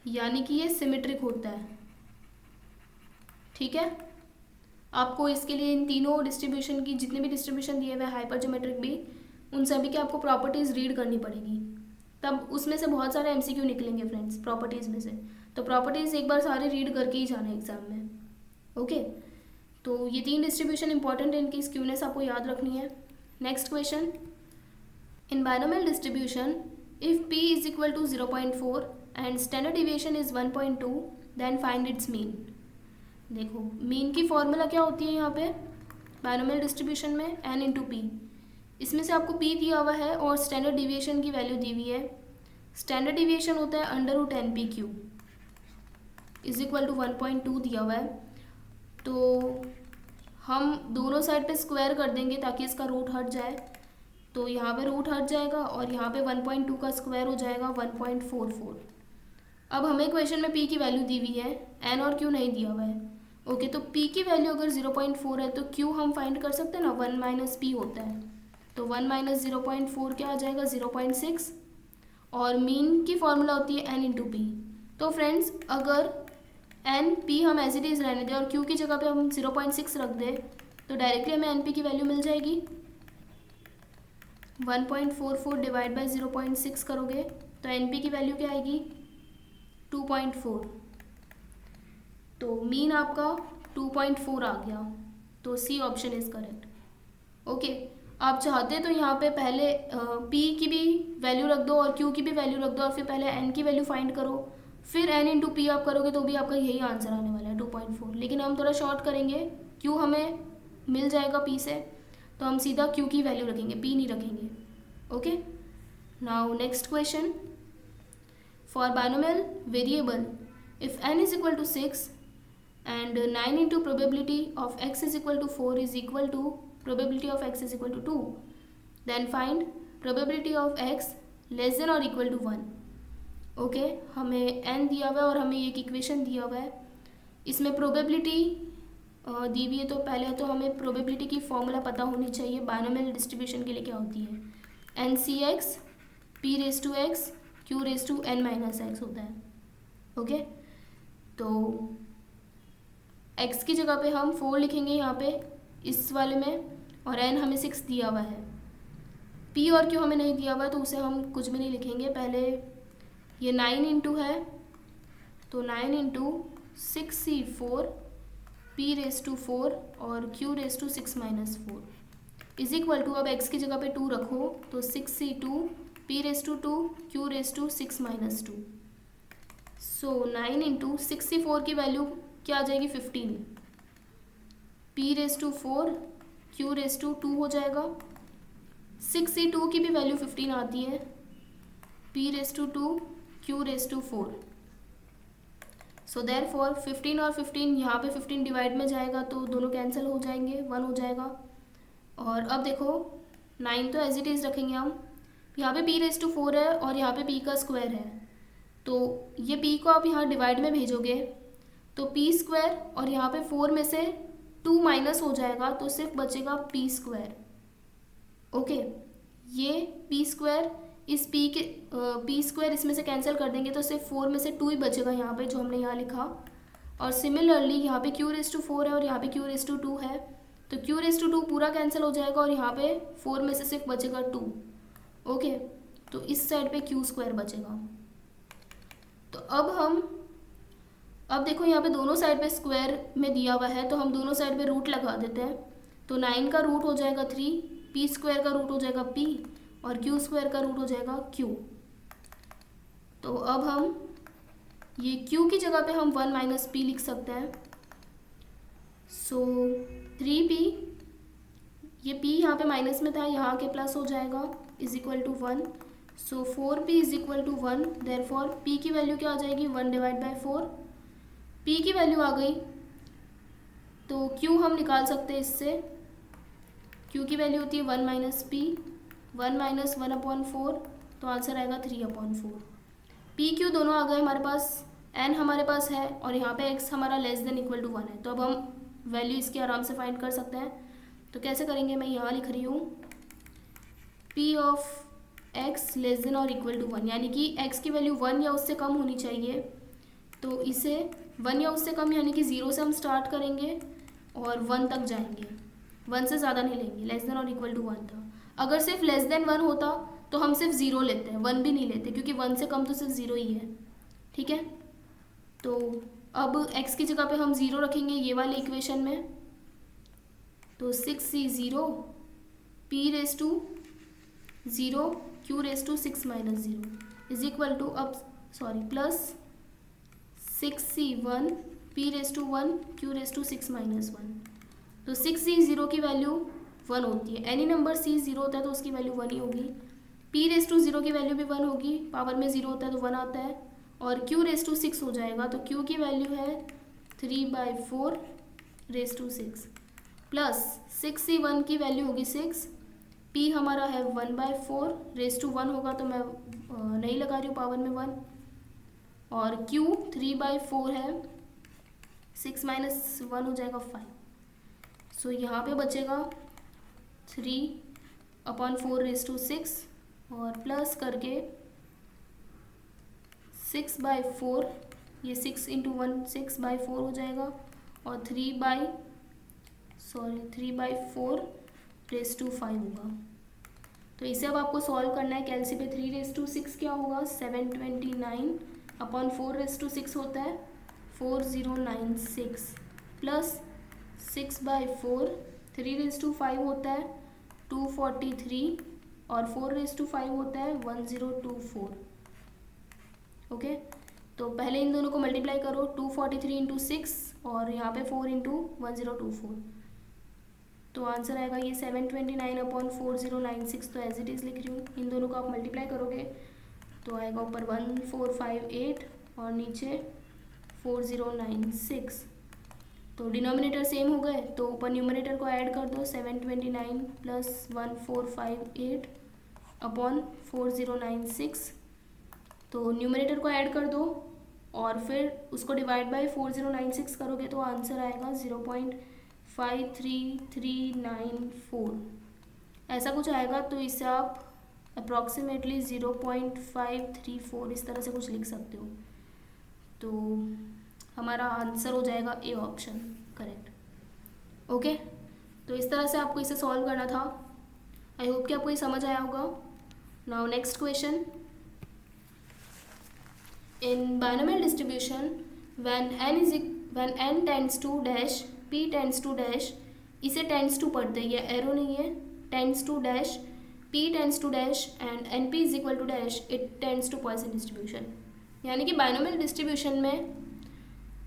A: यानी कि ये सिमेट्रिक होता है, ठीक है। आपको इसके लिए इन तीनों डिस्ट्रीब्यूशन की जितने भी डिस्ट्रीब्यूशन दिए हुए हाइपरज्योमेट्रिक भी, उन सभी की आपको प्रॉपर्टीज़ रीड करनी पड़ेगी, तब उसमें से बहुत सारे एमसीक्यू निकलेंगे फ्रेंड्स प्रॉपर्टीज़ में से। तो प्रॉपर्टीज़ एक बार सारे रीड करके ही जाना है एग्जाम में, ओके। तो ये 3 डिस्ट्रीब्यूशन इंपॉर्टेंट है, इनकी स्क्यूनेस आपको याद रखनी है। Next question, in binomial distribution if p is equal to 0.4 and standard deviation is 1.2 then find its mean. देखो मीन की फॉर्मूला क्या होती है यहाँ पे बाइनोमियल डिस्ट्रीब्यूशन में, n इंटू पी। इसमें से आपको p दिया हुआ है और स्टैंडर्ड डिविएशन की वैल्यू दी हुई है। स्टैंडर्ड डिविएशन होता है √NP³ इज इक्वल टू 1.2 दिया हुआ है, तो हम दोनों साइड पे स्क्वायर कर देंगे ताकि इसका रूट हट जाए, तो यहाँ पे रूट हट जाएगा और यहाँ पे 1.2 का स्क्वायर हो जाएगा 1.44। अब हमें क्वेश्चन में p की वैल्यू दी हुई है, n और q नहीं दिया हुआ है, ओके। तो p की वैल्यू अगर 0.4 है तो q हम फाइंड कर सकते हैं ना, 1 माइनस p होता है, तो 1 माइनस 0.4 क्या आ जाएगा 0.6, और मीन की फॉर्मूला होती है n इंटू पी। तो फ्रेंड्स अगर n p हम एज इट इज़ रहने दें और q की जगह पे हम 0.6 रख दें तो डायरेक्टली हमें n p की वैल्यू मिल जाएगी। 1.44 डिवाइड बाई 0.6 करोगे तो एन पी की वैल्यू क्या आएगी 2.4, तो मीन आपका 2.4 आ गया, तो C option is correct, okay. आप चाहते तो यहाँ पे पहले p की भी वैल्यू रख दो और q की भी वैल्यू रख दो और फिर पहले n की वैल्यू फाइंड करो, फिर n इंटू पी आप करोगे तो भी आपका यही आंसर आने वाला है 2.4। लेकिन हम थोड़ा शॉर्ट करेंगे, q हमें मिल जाएगा p से, तो हम सीधा q की वैल्यू रखेंगे, p नहीं रखेंगे, okay. Now next question, for binomial variable if n is equal to 6 and 9 into probability of x is equal to 4 is equal to probability of x is equal to 2, then find probability of x less than or equal to 1, okay. हमें n दिया हुआ है और हमें एक equation दिया हुआ है, इसमें प्रोबेबिलिटी दी हुई है, तो पहले तो हमें प्रोबेबिलिटी की फॉर्मूला पता होनी चाहिए बाइनोमियल डिस्ट्रीब्यूशन के लिए क्या होती है, NCX p⁻x q⁻n−x होता है, ओके। तो x की जगह पे हम 4 लिखेंगे यहाँ पे इस वाले में, और n हमें 6 दिया हुआ है, p और q हमें नहीं दिया हुआ है तो उसे हम कुछ भी नहीं लिखेंगे। पहले ये 9 इंटू है, तो 9 इंटू 6c4 p⁻4 और q⁻6−4 इज इक्वल टू, अब x की जगह पे 2 रखो तो 6c2 p⁻2 q⁻6−2। सो 9 इंटू 6c4 की वैल्यू क्या आ जाएगी 15, p⁻4 q⁻2 हो जाएगा। 6c2 की भी वैल्यू 15 आती है, p⁻2 q⁻4। सो देयरफॉर 15 और 15 यहाँ पे 15 डिवाइड में जाएगा तो दोनों कैंसिल हो जाएंगे, 1 हो जाएगा। और अब देखो 9 तो एज इट इज़ रखेंगे हम, यहाँ पे p⁻4 है और यहाँ पे p का स्क्वायर है, तो ये p को आप यहाँ डिवाइड में भेजोगे तो p² और यहाँ पे 4 में से 2 माइनस हो जाएगा तो सिर्फ बचेगा p², ओके। ये p² इस p² इसमें से कैंसिल कर देंगे तो सिर्फ 4 में से 2 ही बचेगा यहाँ पे जो हमने यहाँ लिखा। और सिमिलरली यहाँ पे q⁻4 है और यहाँ पे q⁻2 है, तो q⁻2 पूरा कैंसिल हो जाएगा और यहाँ पे 4 में से सिर्फ बचेगा 2, ओके। तो इस साइड पे q² बचेगा। तो अब देखो यहाँ पे दोनों साइड पे स्क्वायर में दिया हुआ है तो हम दोनों साइड पे रूट लगा देते हैं, तो 9 का रूट हो जाएगा 3, p² का रूट हो जाएगा p और q² का रूट हो जाएगा q। तो अब हम ये q की जगह पे हम 1 माइनस p लिख सकते हैं, सो 3p, ये p यहाँ पे माइनस में था यहाँ के प्लस हो जाएगा is equal to 1, so 4p is equal to 1, therefore p की वैल्यू क्या आ जाएगी 1 डिवाइड बाई 4, p की वैल्यू आ गई तो q हम निकाल सकते हैं इससे, q की वैल्यू होती है 1 माइनस p 1 माइनस 1/4, तो आंसर आएगा 3/4। पी क्यू दोनों आ गए हमारे पास, एन हमारे पास है और यहाँ पे एक्स हमारा लेस देन इक्वल टू 1 है, तो अब हम वैल्यू इसकी आराम से फाइंड कर सकते हैं। तो कैसे करेंगे, मैं यहाँ लिख रही हूँ P of x less than और इक्वल टू 1, यानी कि एक्स की वैल्यू 1 या उससे कम होनी चाहिए। तो इसे 1 या उससे कम यानी कि 0 से हम स्टार्ट करेंगे और 1 तक जाएंगे, 1 से ज़्यादा नहीं लेंगे, लेस देन और इक्वल टू 1 था। अगर सिर्फ लेस देन 1 होता तो हम सिर्फ 0 लेते हैं, 1 भी नहीं लेते, क्योंकि 1 से कम तो सिर्फ 0 ही है। ठीक है, तो अब x की जगह पे हम 0 रखेंगे ये वाले इक्वेशन में, तो 6c0 p raise to 0 q raise to 6 minus 0 is equal to, अब sorry, plus 6c1 p raise to 1 q raise to 6 minus 1। तो 6c0 की वैल्यू 1 होती है, एनी नंबर c 0 होता है तो उसकी वैल्यू 1 ही होगी। p रेस टू 0 की वैल्यू भी 1 होगी, पावर में 0 होता है तो 1 आता है, और q रेस टू 6 हो जाएगा, तो q की वैल्यू है 3/4 रेस टू 6, प्लस 6c1 की वैल्यू होगी 6, p हमारा है 1/4 रेस टू 1 होगा, तो मैं नहीं लगा रही हूँ पावर में 1, और q 3/4 है, 6 माइनस 1 हो जाएगा 5। सो यहाँ पे बचेगा 3/4 रेस टू 6 और प्लस करके 6/4, ये 6 इंटू 1 6/4 हो जाएगा, और 3/4 रेस टू 5 होगा। तो इसे अब आपको सॉल्व करना है, कैलसी पे 3 रेस टू 6 क्या होगा, 729/4 रेस टू 6 होता है 4096, प्लस 6/4 3 रेस टू 5 होता है 243, और 4 रेस टू 5 होता है 1024। ओके, तो पहले इन दोनों को मल्टीप्लाई करो, 243 इंटू 6 और यहाँ पे 4 इंटू 1024, तो आंसर आएगा ये 729/4096, तो एज इट इज़ लिख रही हूँ। इन दोनों को आप मल्टीप्लाई करोगे तो आएगा ऊपर 1458 और नीचे 4096, तो डिनोमिनेटर सेम हो गए, तो ऊपर न्यूमरेटर को ऐड कर दो, 729 प्लस 1458/4096, तो न्यूमरेटर को ऐड कर दो और फिर उसको डिवाइड बाय 4096 करोगे तो आंसर आएगा 0.53394, ऐसा कुछ आएगा। तो इसे आप अप्रॉक्सीमेटली 0.534 इस तरह से कुछ लिख सकते हो, तो हमारा आंसर हो जाएगा ए ऑप्शन करेक्ट। ओके, तो इस तरह से आपको इसे सॉल्व करना था। आई होप कि आपको ये समझ आया होगा। Now next question, in binomial distribution when n tends to dash p tends to dash, इसे tends to पढ़ते हैं, ये एरो नहीं है, tends to dash p tends to dash and np is equal to dash, it tends to Poisson distribution। यानी कि binomial distribution में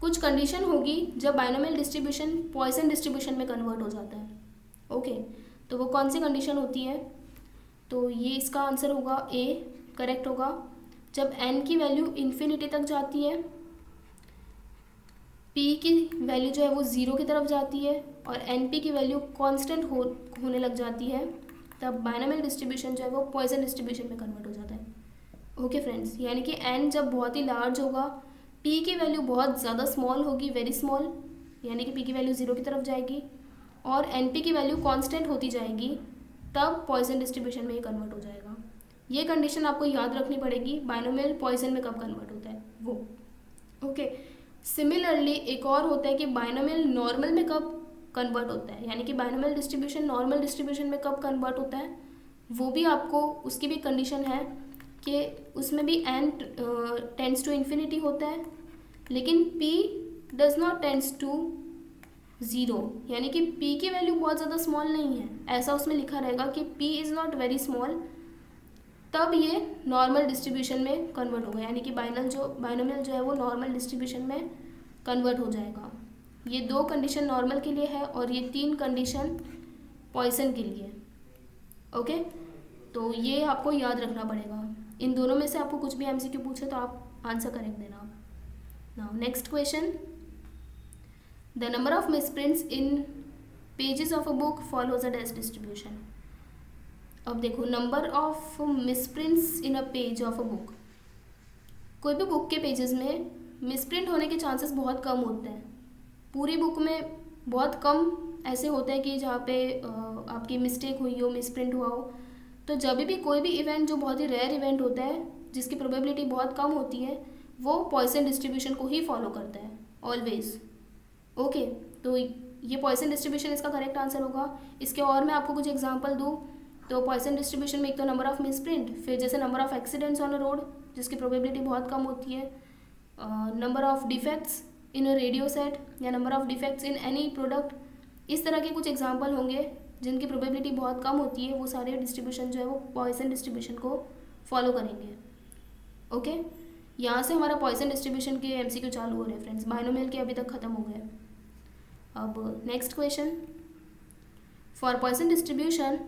A: कुछ कंडीशन होगी जब बाइनोमियल डिस्ट्रीब्यूशन पॉइसन डिस्ट्रीब्यूशन में कन्वर्ट हो जाता है। ओके, तो वो कौन सी कंडीशन होती है, तो ये इसका आंसर होगा ए करेक्ट होगा, जब n की वैल्यू इन्फिनिटी तक जाती है, p की वैल्यू जो है वो 0 की तरफ जाती है और np की वैल्यू कांस्टेंट होने लग जाती है, तब बाइनोमियल डिस्ट्रीब्यूशन जो है वो पॉइसन डिस्ट्रीब्यूशन में कन्वर्ट हो जाता है। ओके फ्रेंड्स, यानी कि n जब बहुत ही लार्ज होगा, p की वैल्यू बहुत ज़्यादा स्मॉल होगी, वेरी स्मॉल, यानी कि p की वैल्यू 0 की तरफ जाएगी और np की वैल्यू कांस्टेंट होती जाएगी, तब पॉइसन डिस्ट्रीब्यूशन में ये कन्वर्ट हो जाएगा। ये कंडीशन आपको याद रखनी पड़ेगी, बाइनोमियल पॉइसन में कब कन्वर्ट होता है वो। ओके, सिमिलरली एक और होता है कि बाइनोमियल नॉर्मल में कब कन्वर्ट होता है, यानी कि बाइनोमियल डिस्ट्रीब्यूशन नॉर्मल डिस्ट्रीब्यूशन में कब कन्वर्ट होता है, वो भी आपको उसकी भी कंडीशन है कि उसमें भी n टेंड्स टू इन्फिनिटी होता है, लेकिन p does not tends to 0, यानी कि p की वैल्यू बहुत ज़्यादा स्मॉल नहीं है, ऐसा उसमें लिखा रहेगा कि p is not very small, तब ये नॉर्मल डिस्ट्रीब्यूशन में कन्वर्ट होगा, यानी कि बाइनोमियल जो है वो नॉर्मल डिस्ट्रीब्यूशन में कन्वर्ट हो जाएगा। ये 2 कंडीशन नॉर्मल के लिए है और ये 3 कंडीशन पॉइसन के लिए। ओके, तो ये आपको याद रखना पड़ेगा। इन दोनों में से आपको कुछ भी एमसीक्यू पूछे तो आप आंसर करेक्ट देना। Now next question, the number of misprints in pages of a book follows a dash distribution. अब देखो, number of misprints in a page of a book. कोई भी बुक के पेजेस में मिसप्रिंट होने के चांसेस बहुत कम होते हैं। पूरी बुक में बहुत कम ऐसे होते हैं कि जहाँ पे आपकी मिस्टेक हुई हो, मिसप्रिंट हुआ हो। तो जब भी कोई भी इवेंट जो बहुत ही रेयर इवेंट होता है, जिसकी प्रोबेबिलिटी बहुत कम होती है, वो पॉइसन डिस्ट्रीब्यूशन को ही फॉलो करता है ऑलवेज। ओके, तो ये पॉइसन डिस्ट्रीब्यूशन इसका करेक्ट आंसर होगा। इसके और मैं आपको कुछ एग्जांपल दूँ तो पॉइसन डिस्ट्रीब्यूशन में एक तो नंबर ऑफ मिसप्रिंट, फिर जैसे number of accidents on a road जिसकी प्रोबेबिलिटी बहुत कम होती है, number of defects in a radio set या number of defects in any product. इस तरह के कुछ एग्जांपल होंगे जिनकी प्रोबेबिलिटी बहुत कम होती है, वो सारे डिस्ट्रीब्यूशन जो है वो पॉइसन डिस्ट्रीब्यूशन को फॉलो करेंगे। ओके, यहाँ से हमारा पॉइसन डिस्ट्रीब्यूशन के एमसीक्यू चालू हो रहे हैं फ्रेंड्स। बाइनोमियल के अभी तक खत्म हो गए। अब next question, for Poisson distribution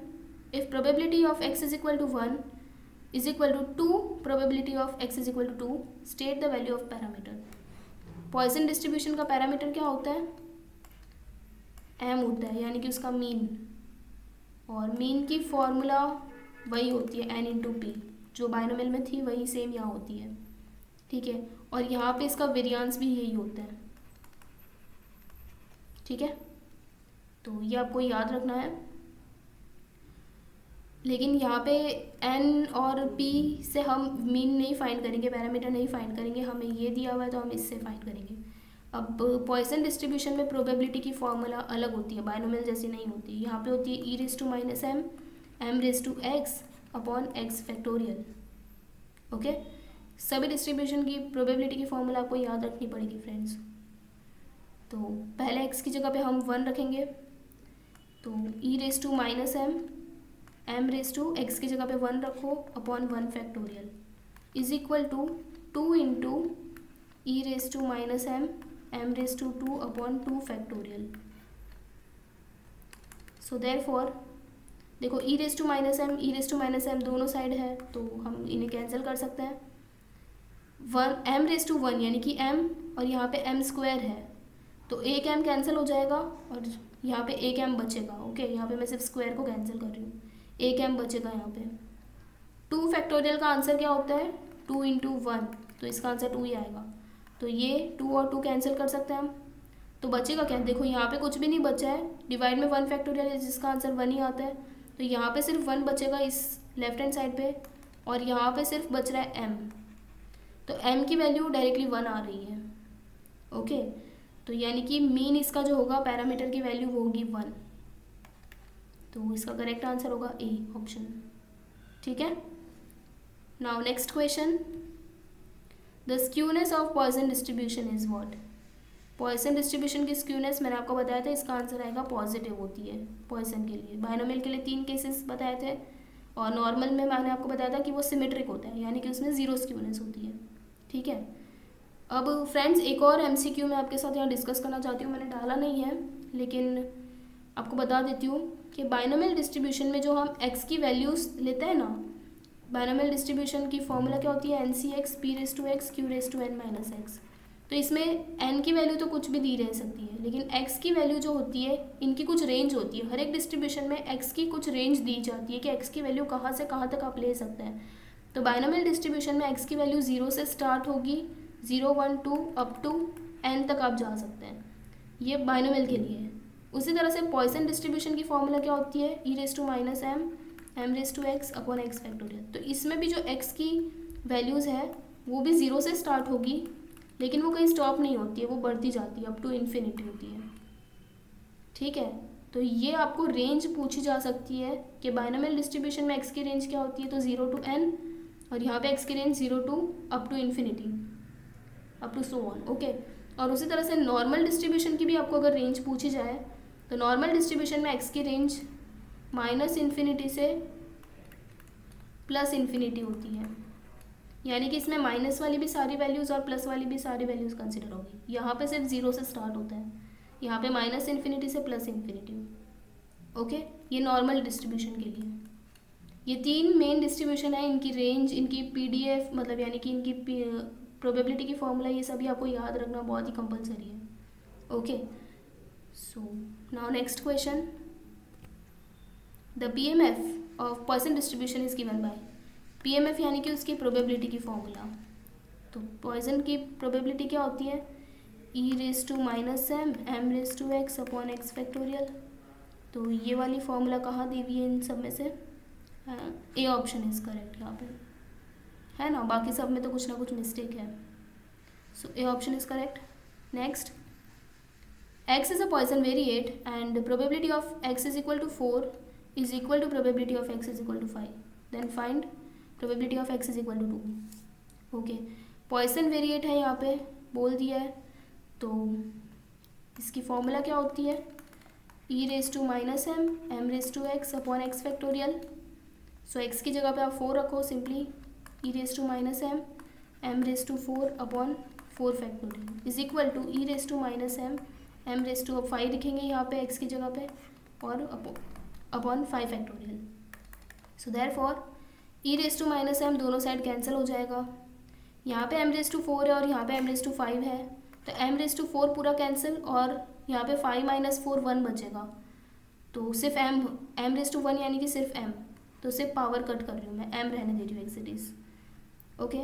A: if probability of x is equal to 1 is equal to 2 probability of x is equal to 2, state the value of parameter। Poisson distribution का पैरामीटर क्या होता है? m होता है, यानी कि उसका मीन। और मीन की फॉर्मूला वही होती है n इंटू पी, जो बाइनोमियल में थी वही सेम यहाँ होती है। ठीक है, और यहाँ पे इसका वेरिएंस भी यही होता है। ठीक है, तो ये आपको याद रखना है। लेकिन यहाँ पे n और p से हम मीन नहीं फाइंड करेंगे, पैरामीटर नहीं फाइंड करेंगे, हमें ये दिया हुआ है तो हम इससे फाइंड करेंगे। अब पॉइसन डिस्ट्रीब्यूशन में प्रोबेबिलिटी की फॉर्मूला अलग होती है, बाइनोमियल जैसी नहीं होती। यहाँ पे होती है e raise to minus m m raise to x upon x factorial. Okay, सभी डिस्ट्रीब्यूशन की प्रोबेबिलिटी की फॉर्मूला आपको याद रखनी पड़ेगी फ्रेंड्स। तो पहले x की जगह पे हम 1 रखेंगे, तो e raise to minus m raise to X की जगह पे 1 रखो upon 1 factorial is equal to 2 into E raise to minus m raise to 2 upon 2 factorial. So therefore देखो, ई रेज टू माइनस m दोनों साइड है तो हम इन्हें कैंसिल कर सकते हैं। 1 m रेज टू 1 यानी कि m, और यहाँ पे m स्क्वायर है तो एक m कैंसिल हो जाएगा और यहाँ पे एक m बचेगा। ओके, यहाँ पे मैं सिर्फ स्क्वायर को कैंसिल कर रही हूँ, एक m बचेगा यहाँ पे। 2 फैक्टोरियल का आंसर क्या होता है? 2 इंटू 1, तो इसका आंसर 2 ही आएगा। तो ये 2 और 2 कैंसिल कर सकते हैं हम, तो बचेगा क्या? देखो यहाँ पे कुछ भी नहीं बचा है, डिवाइड में 1 फैक्टोरियल है जिसका आंसर 1 ही आता है, तो यहाँ पे सिर्फ 1 बचेगा इस लेफ्ट हैंड साइड पे, और यहाँ पे सिर्फ बच रहा है m, तो m की वैल्यू डायरेक्टली 1 आ रही है। ओके, तो यानी कि मीन इसका जो होगा पैरामीटर की वैल्यू वो होगी 1, तो इसका करेक्ट आंसर होगा ए ऑप्शन। ठीक है, now next question, the skewness of Poisson distribution is what. Poisson distribution की स्क्यूनेस मैंने आपको बताया था, इसका आंसर आएगा पॉजिटिव होती है पॉइसन के लिए। बाइनोमियल के लिए 3 केसेस बताए थे, और नॉर्मल में मैंने आपको बताया था कि वो सिमेट्रिक होता है, यानी कि उसमें 0 स्क्यूनेस होती है। ठीक है, अब फ्रेंड्स एक और MCQ मैं आपके साथ यहाँ डिस्कस करना चाहती हूँ, मैंने डाला नहीं है लेकिन आपको बता देती हूँ कि बाइनोमियल डिस्ट्रीब्यूशन में जो हम x की वैल्यूज़ लेते हैं ना, बाइनोमियल डिस्ट्रीब्यूशन की फॉर्मूला क्या होती है? NCX p raise to X q raise to n minus X. तो इसमें n की वैल्यू तो कुछ भी दी रह सकती है, लेकिन x की वैल्यू जो होती है इनकी कुछ रेंज होती है। हर एक डिस्ट्रीब्यूशन में x की कुछ रेंज दी जाती है कि x की वैल्यू कहाँ से कहाँ तक आप ले सकते हैं। तो बाइनोमियल डिस्ट्रीब्यूशन में x की वैल्यू 0 से स्टार्ट होगी, 0 1 2 अप टू n तक आप जा सकते हैं, ये बाइनोमियल के लिए है। उसी तरह से पॉइसन डिस्ट्रीब्यूशन की फॉर्मूला क्या होती है? E raise to minus m raise to x upon x factorial. तो इसमें भी जो x की वैल्यूज़ है वो भी 0 से स्टार्ट होगी, लेकिन वो कहीं स्टॉप नहीं होती है, वो बढ़ती जाती है, अप टू इन्फिनिटी होती है। ठीक है, तो ये आपको रेंज पूछी जा सकती है कि बाइनोमियल डिस्ट्रीब्यूशन में x की रेंज क्या होती है, तो 0 टू n, और यहाँ पे x की range 0 to up to infinity, up to so on. Okay, और उसी तरह से नॉर्मल डिस्ट्रीब्यूशन की भी आपको अगर रेंज पूछी जाए तो नॉर्मल डिस्ट्रीब्यूशन में x की रेंज माइनस इन्फिनिटी से प्लस इन्फिनिटी होती है, यानी कि इसमें माइनस वाली भी सारी वैल्यूज़ और प्लस वाली भी सारी वैल्यूज़ कंसिडर होगी। यहाँ पे सिर्फ 0 से स्टार्ट होता है, यहाँ पे माइनस इन्फिनिटी से प्लस इन्फिनिटी। ओके, ये नॉर्मल डिस्ट्रीब्यूशन के लिए। ये 3 मेन डिस्ट्रीब्यूशन है, इनकी रेंज, इनकी PDF मतलब यानी कि इनकी प्रोबेबिलिटी की फॉर्मूला, ये सभी आपको याद रखना बहुत ही कंपलसरी है। Okay, so now next question, the PMF of Poisson distribution is given by, PMF यानी कि उसकी प्रोबेबिलिटी की फॉर्मूला। तो पॉइसन की प्रोबेबिलिटी क्या होती है, e⁻⁻m m⁻x upon x factorial. तो ये वाली फॉर्मूला कहाँ दी हुई है इन सब में से, ए ऑप्शन इज करेक्ट यहाँ पे, है ना, बाकी सब में तो कुछ ना कुछ मिस्टेक है। So A option is correct. Next, x is a Poisson variate and probability of x is equal to 4 is equal to probability of x is equal to 5. Then find probability of x is equal to 2. Okay, Poisson variate है यहाँ पे बोल दिया है, तो इसकी formula क्या होती है, e⁻⁻m m⁻x upon x factorial. So x की जगह पे आप 4 रखो, simply e⁻⁻m m⁻4 upon 4 factorial is equal to e⁻⁻m m⁻5 लिखेंगे यहाँ पे x की जगह पे, और upon 5 factorial. So therefore e⁻⁻m दोनों साइड कैंसिल हो जाएगा, यहाँ पे m⁻4 है और यहाँ पे m⁻5 है, तो m⁻4 पूरा कैंसिल और यहाँ पे 5 - 4 1 बचेगा, तो सिर्फ m⁻1 यानी कि सिर्फ m, तो सिर्फ पावर कट कर रही हूँ मैं, m रहने दे रही हूँ एज इट इज़। ओके,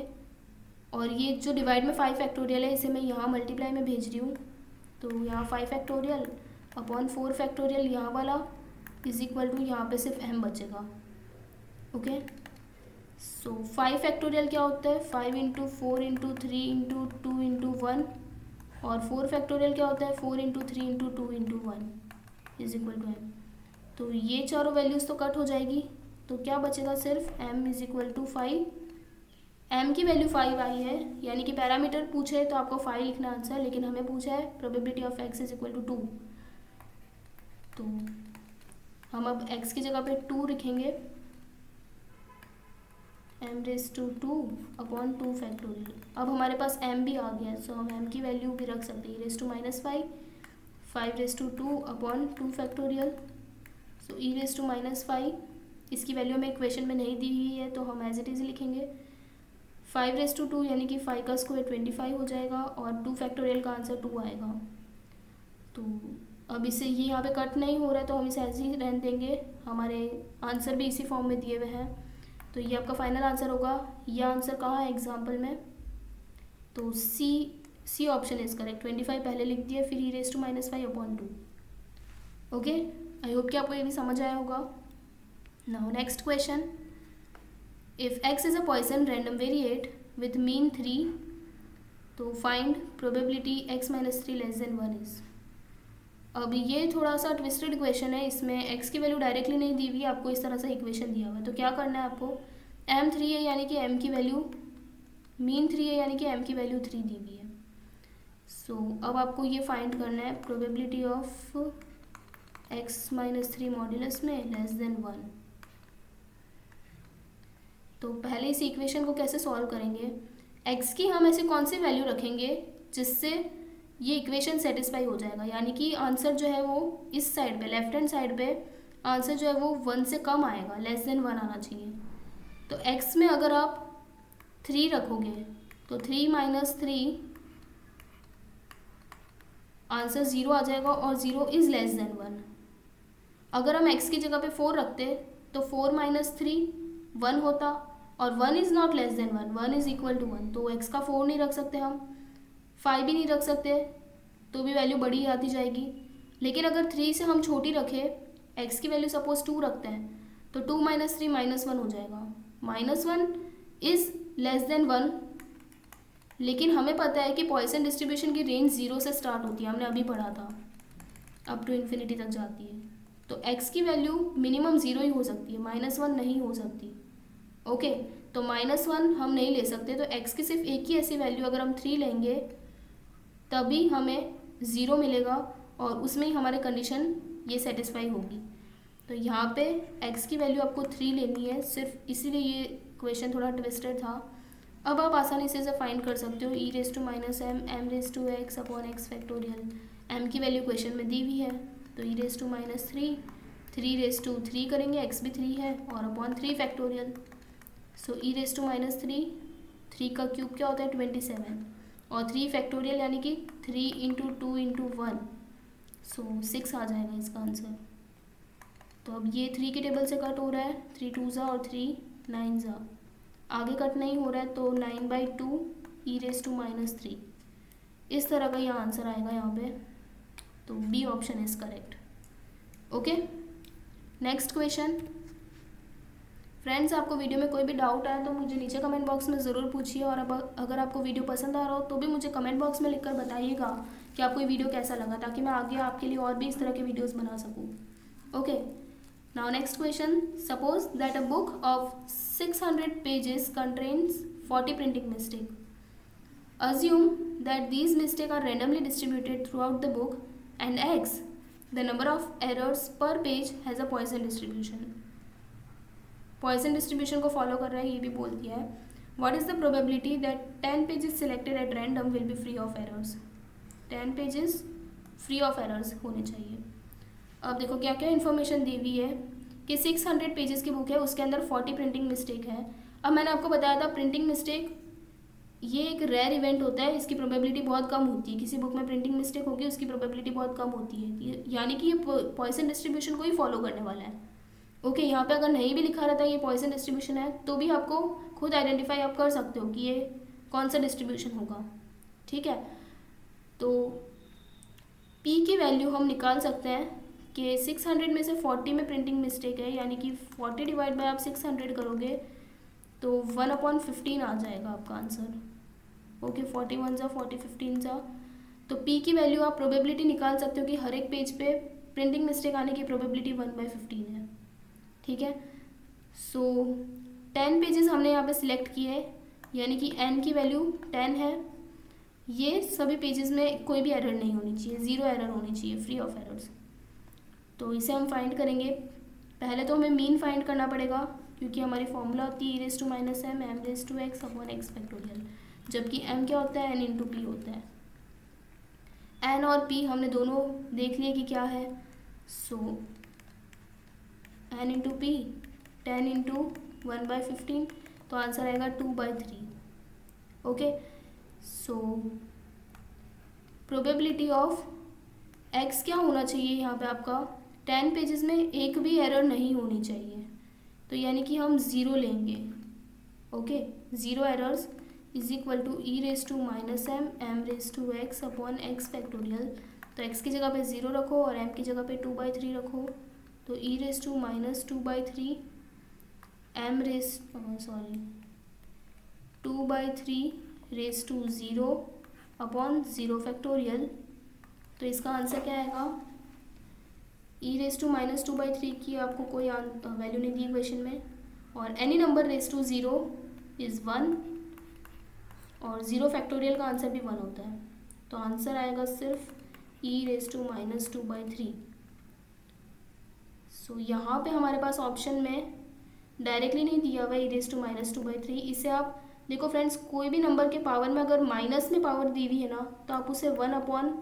A: और ये जो डिवाइड में 5 फैक्टोरियल है इसे मैं यहाँ मल्टीप्लाई में भेज रही हूँ, तो यहाँ 5 फैक्टोरियल अपॉन 4 फैक्टोरियल यहाँ वाला इज इक्वल टू यहाँ पे सिर्फ m बचेगा। ओके, सो 5 फैक्टोरियल क्या होता है, 5 × 4 × 3 × 2 × 1, और 4 फैक्टोरियल क्या होता है, 4 × 3 × 2 × 1 इज इक्वल टू m। तो ये चारों वैल्यूज़ तो कट हो जाएगी, तो क्या बचेगा, सिर्फ m is equal to 5। m की वैल्यू 5 आई है, यानी कि पैरामीटर पूछे तो आपको 5 लिखना आंसर, लेकिन हमें पूछा है probability of x is equal to 2, तो हम अब x की जगह पे 2 लिखेंगे, m⁻2 अपॉन 2 फैक्टोरियल। अब हमारे पास m भी आ गया है, सो हम m की वैल्यू भी रख सकते हैं, e⁻⁻5 5⁻2 अपॉन 2 फैक्टोरियल। सो e⁻⁻5 इसकी वैल्यू हमें इक्वेशन में नहीं दी हुई है, तो हम एज इट इज़ लिखेंगे, 5⁻2 यानी कि 5 का स्क्वायर 25 हो जाएगा, और 2 फैक्टोरियल का आंसर 2 आएगा। तो अब इसे ये यहाँ पे कट नहीं हो रहा है, तो हम इसे ऐसे ही रहने देंगे, हमारे आंसर भी इसी फॉर्म में दिए हुए हैं, तो ये आपका फाइनल आंसर होगा। ये आंसर कहाँ है एग्जाम्पल में, तो सी ऑप्शन इज करेक्ट, 25 पहले लिख दिया, फिर e⁻⁻5 upon 2। Okay, I hope कि आपको ये भी समझ आया होगा। Now next question, if x is a Poisson random variate with mean 3, तो फाइंड प्रोबेबिलिटी x - 3 < 1 इज। अब ये थोड़ा सा ट्विस्टेड इक्वेशन है, इसमें x की वैल्यू डायरेक्टली नहीं दी हुई है, आपको इस तरह से इक्वेशन दिया हुआ है, तो क्या करना है आपको, m 3 है यानी कि m की वैल्यू, मीन 3 है यानी कि m की वैल्यू 3 दी हुई है। सो अब आपको ये फाइंड करना है प्रोबेबिलिटी ऑफ x - 3 मॉड्यूलस में < 1। तो पहले इस इक्वेशन को कैसे सॉल्व करेंगे, x की हम ऐसे कौन सी वैल्यू रखेंगे जिससे ये इक्वेशन सेटिस्फाई हो जाएगा, यानी कि आंसर जो है वो इस साइड पे, लेफ्ट हैंड साइड पे आंसर जो है वो 1 से कम आएगा, < 1 आना चाहिए। तो x में अगर आप 3 रखोगे तो 3 - 3 आंसर 0 आ जाएगा, और 0 इज़ < 1। अगर हम x की जगह पे 4 रखते तो 4 - 3 1 होता, और 1 is not < 1, 1 is equal to 1, तो x का 4 नहीं रख सकते हम, 5 भी नहीं रख सकते, तो भी वैल्यू बड़ी आती जाएगी। लेकिन अगर 3 से हम छोटी रखें, x की वैल्यू सपोज 2 रखते हैं, तो 2 - 3 -1 हो जाएगा, -1 इज़ < 1। लेकिन हमें पता है कि पॉइसन डिस्ट्रीब्यूशन की रेंज 0 से स्टार्ट होती है, हमने अभी पढ़ा था, अप टू इन्फिनिटी तक जाती है, तो x की वैल्यू मिनिमम 0 ही हो सकती है, -1 नहीं हो सकती। ओके, तो -1 हम नहीं ले सकते, तो x की सिर्फ एक ही ऐसी वैल्यू, अगर हम 3 लेंगे तभी हमें 0 मिलेगा, और उसमें ही हमारे कंडीशन ये सेटिस्फाई होगी। तो यहाँ पे x की वैल्यू आपको 3 लेनी है, सिर्फ इसीलिए ये क्वेश्चन थोड़ा ट्विस्टेड था। अब आप आसानी से इसे फाइंड कर सकते हो, e⁻⁻m m⁻x upon x factorial, m की वैल्यू क्वेश्चन में दी हुई है, तो e⁻3 3 करेंगे, x भी 3 है, और अपॉन 3 फैक्टोरियल। सो e⁻3 3 का क्यूब क्या होता है 27, और 3 फैक्टोरियल यानी कि 3 × 2 × 1, सो 6 आ जाएगा इसका आंसर। तो अब ये 3 के टेबल से कट हो रहा है, 3 2 ज़ा और 3 9 ज़ा, आगे कट नहीं हो रहा है तो 9/2 e⁻³ इस तरह का यहाँ आंसर आएगा यहाँ पे। तो B option is correct. Okay, next question. Friends, आपको वीडियो में कोई भी डाउट आए तो मुझे नीचे कमेंट बॉक्स में ज़रूर पूछिए, और अब अगर आपको वीडियो पसंद आ रहा हो तो भी मुझे कमेंट बॉक्स में लिखकर बताइएगा कि आपको ये वीडियो कैसा लगा, ताकि मैं आगे आपके लिए और भी इस तरह के वीडियोस बना सकूँ। Okay, now next question. Suppose that a book of 600 pages contains 40 printing mistake. Assume that these mistakes are randomly distributed throughout the book and X, the number of errors per page, has a Poisson distribution. Poisson distribution को follow कर रहा है, ये भी बोल दिया है. What is the probability that 10 pages selected at random will be free of errors? 10 pages free of errors होने चाहिए. अब देखो क्या क्या इन्फॉर्मेशन दी हुई है कि 600 पेजेस की बुक है, उसके अंदर 40 प्रिंटिंग मिस्टेक है. अब मैंने आपको बताया था प्रिंटिंग मिस्टेक ये एक रेयर इवेंट होता है, इसकी प्रोबेबिलिटी बहुत कम होती है. किसी बुक में प्रिंटिंग मिस्टेक होगी उसकी प्रोबेबिलिटी बहुत कम होती है, यानी कि ये पॉइसन डिस्ट्रीब्यूशन को ही फॉलो करने वाला है. ओके, यहाँ पे अगर नहीं भी लिखा रहता ये पॉइसन डिस्ट्रीब्यूशन है तो भी आपको खुद आइडेंटिफाई आप कर सकते हो कि ये कौन सा डिस्ट्रीब्यूशन होगा. ठीक है, तो पी की वैल्यू हम निकाल सकते हैं कि 600 में से 40 में प्रिंटिंग मिस्टेक है, यानी कि 40 डिवाइड बाय आप 600 करोगे तो 1/15 आ जाएगा आपका आंसर. ओके, 41 ज़ा 40 15 ज़ा. तो पी की वैल्यू आप प्रोबेबिलिटी निकाल सकते हो कि हर एक पेज पे प्रिंटिंग मिस्टेक आने की प्रोबेबिलिटी 1/15 है. ठीक है, सो 10 पेजेस हमने यहाँ पे सिलेक्ट किए, यानी कि एन की वैल्यू 10 है. ये सभी पेजेस में कोई भी एरर नहीं होनी चाहिए, 0 एरर होनी चाहिए, फ्री ऑफ एरर्स. तो इसे हम फाइंड करेंगे. पहले तो हमें मीन फाइंड करना पड़ेगा, क्योंकि हमारी फॉर्मूला होती है e⁻m m⁻x फैक्टोरियल, जबकि m क्या होता है, n इंटू पी होता है. n और p हमने दोनों देख लिए कि क्या है. सो n इंटू पी 10 इंटू 1/15, तो आंसर आएगा 2/3. Okay, so probability of x क्या होना चाहिए यहाँ पे आपका, 10 पेजेस में एक भी एरर नहीं होनी चाहिए, तो यानी कि हम 0 लेंगे. Okay, 0 errors is equal to e⁻m m⁻x factorial. तो x की जगह पे 0 रखो और m की जगह पे 2/3 रखो, तो e⁻²/3 2/3 0/0 फैक्टोरियल. तो इसका आंसर क्या आएगा, e⁻²/3 की आपको कोई वैल्यू नहीं दी क्वेश्चन में, और any number raise to 0 is 1, और 0 फैक्टोरियल का आंसर भी 1 होता है. तो आंसर आएगा सिर्फ e⁻²/3. सो यहाँ पे हमारे पास ऑप्शन में डायरेक्टली नहीं दिया हुआ e⁻²/3. इसे आप देखो फ्रेंड्स, कोई भी नंबर के पावर में अगर माइनस में पावर दी हुई है ना, तो आप उसे 1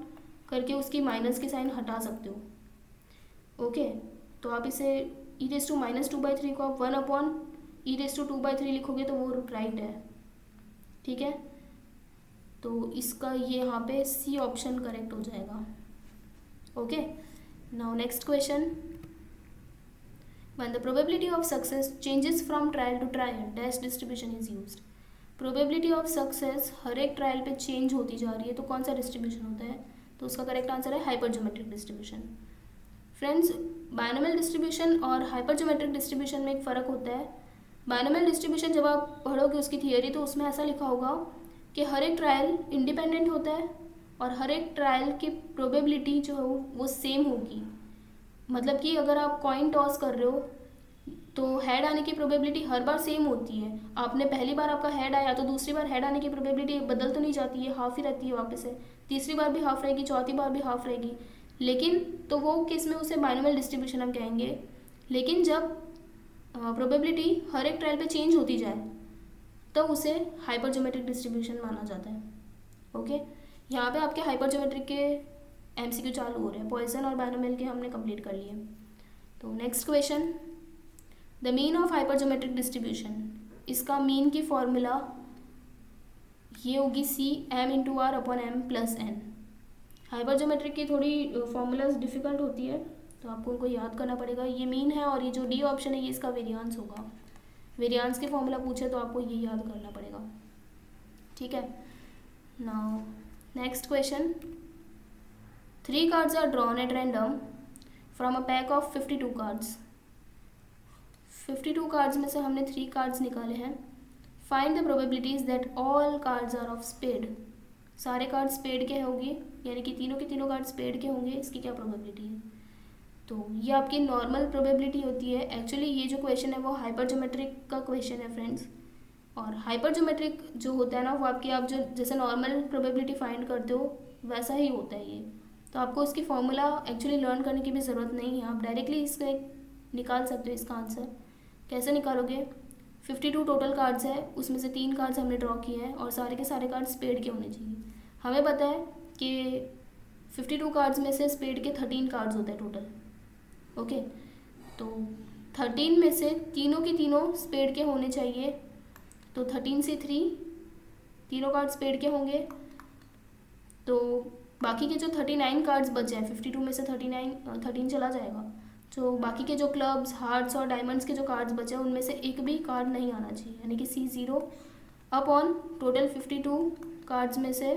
A: करके उसकी माइनस की साइन हटा सकते हो. ओके, तो आप इसे e⁻²/3 को आप 1/e⁻²/3 लिखोगे तो वो राइट है. ठीक है, तो इसका ये यहाँ पे सी ऑप्शन करेक्ट हो जाएगा. Okay, now next question. When the probability of success changes from trial to trial, dash distribution is used. Probability of success हर एक ट्रायल पे चेंज होती जा रही है, तो कौन सा डिस्ट्रीब्यूशन होता है, तो उसका करेक्ट आंसर है हाइपरज्योमेट्रिक डिस्ट्रीब्यूशन. फ्रेंड्स, बायनोमियल डिस्ट्रीब्यूशन और हाइपरज्योमेट्रिक डिस्ट्रीब्यूशन में एक फ़र्क होता है. बायनोमियल डिस्ट्रीब्यूशन जब आप पढ़ोगे उसकी थियरी, तो उसमें ऐसा लिखा होगा कि हर एक ट्रायल इंडिपेंडेंट होता है और हर एक ट्रायल की प्रोबेबिलिटी जो है वो सेम होगी. मतलब कि अगर आप कॉइन टॉस कर रहे हो तो हेड आने की प्रोबेबिलिटी हर बार सेम होती है. आपने पहली बार आपका हेड आया तो दूसरी बार हेड आने की प्रोबेबिलिटी बदल तो नहीं जाती है, हाफ ही रहती है वापस से. तीसरी बार भी हाफ रहेगी, चौथी बार भी हाफ रहेगी. लेकिन तो वो केस में उसे बायनोमियल डिस्ट्रीब्यूशन हम कहेंगे. लेकिन जब प्रोबेबिलिटी हर एक ट्रायल पे चेंज होती जाए तो उसे हाइपरज्योमेट्रिक डिस्ट्रीब्यूशन माना जाता है. ओके, यहाँ पे आपके हाइपरज्योमेट्रिक के एमसीक्यू चालू हो रहे हैं. पॉइसन और बायनोमियल के हमने कंप्लीट कर लिए. तो next question, the mean of hypergeometric distribution. इसका मीन की फॉर्मूला ये होगी CM/R/M+N. हाइपरज्योमेट्रिक की थोड़ी फॉर्मूलाज डिफ़िकल्ट होती है, तो आपको उनको याद करना पड़ेगा। ये मीन है और ये जो डी ऑप्शन है ये इसका वेरियांस होगा। वेरियांस की फॉर्मूला पूछे तो आपको ये याद करना पड़ेगा, ठीक है। Now next question, 3 cards are drawn at random from a pack of 52 cards। 52 cards में से हमने 3 cards निकाले हैं। Find the probabilities that all cards are of spade. सारे कार्ड स्पेड के होंगे, यानी कि तीनों के तीनों कार्ड स्पेड के होंगे, इसकी क्या प्रोबेबिलिटी है। तो ये आपकी नॉर्मल प्रोबेबिलिटी होती है। एक्चुअली ये जो क्वेश्चन है वो हाइपर ज्योमेट्रिक का क्वेश्चन है फ्रेंड्स। और हाइपर ज्योमेट्रिक जो होता है ना वो आपकी, आप जो जैसे नॉर्मल प्रोबेबिलिटी फाइंड करते हो वैसा ही होता है ये। तो आपको इसकी फॉर्मूला एक्चुअली लर्न करने की भी ज़रूरत नहीं है, आप डायरेक्टली इसका निकाल सकते हो इसका आंसर। कैसे निकालोगे, 52 टोटल कार्ड्स है, उसमें से 3 कार्ड्स हमने ड्रॉ किए हैं और सारे के सारे कार्ड्स स्पेड के होने चाहिए। हमें पता है कि 52 कार्ड्स में से स्पेड के 13 कार्ड्स होते हैं टोटल, ओके। तो 13 में से तीनों के तीनों स्पेड के होने चाहिए। तो 13 से 3 तीनों कार्ड स्पेड के होंगे। तो बाकी के जो 39 कार्ड्स बचे हैं, 52 में से 13 चला जाएगा। तो बाकी के जो क्लब्स, हार्ट्स और डायमंड्स के जो कार्ड्स बचे हैं उनमें से एक भी कार्ड नहीं आना चाहिए, यानी कि C0 अपॉन टोटल 52 कार्ड्स में से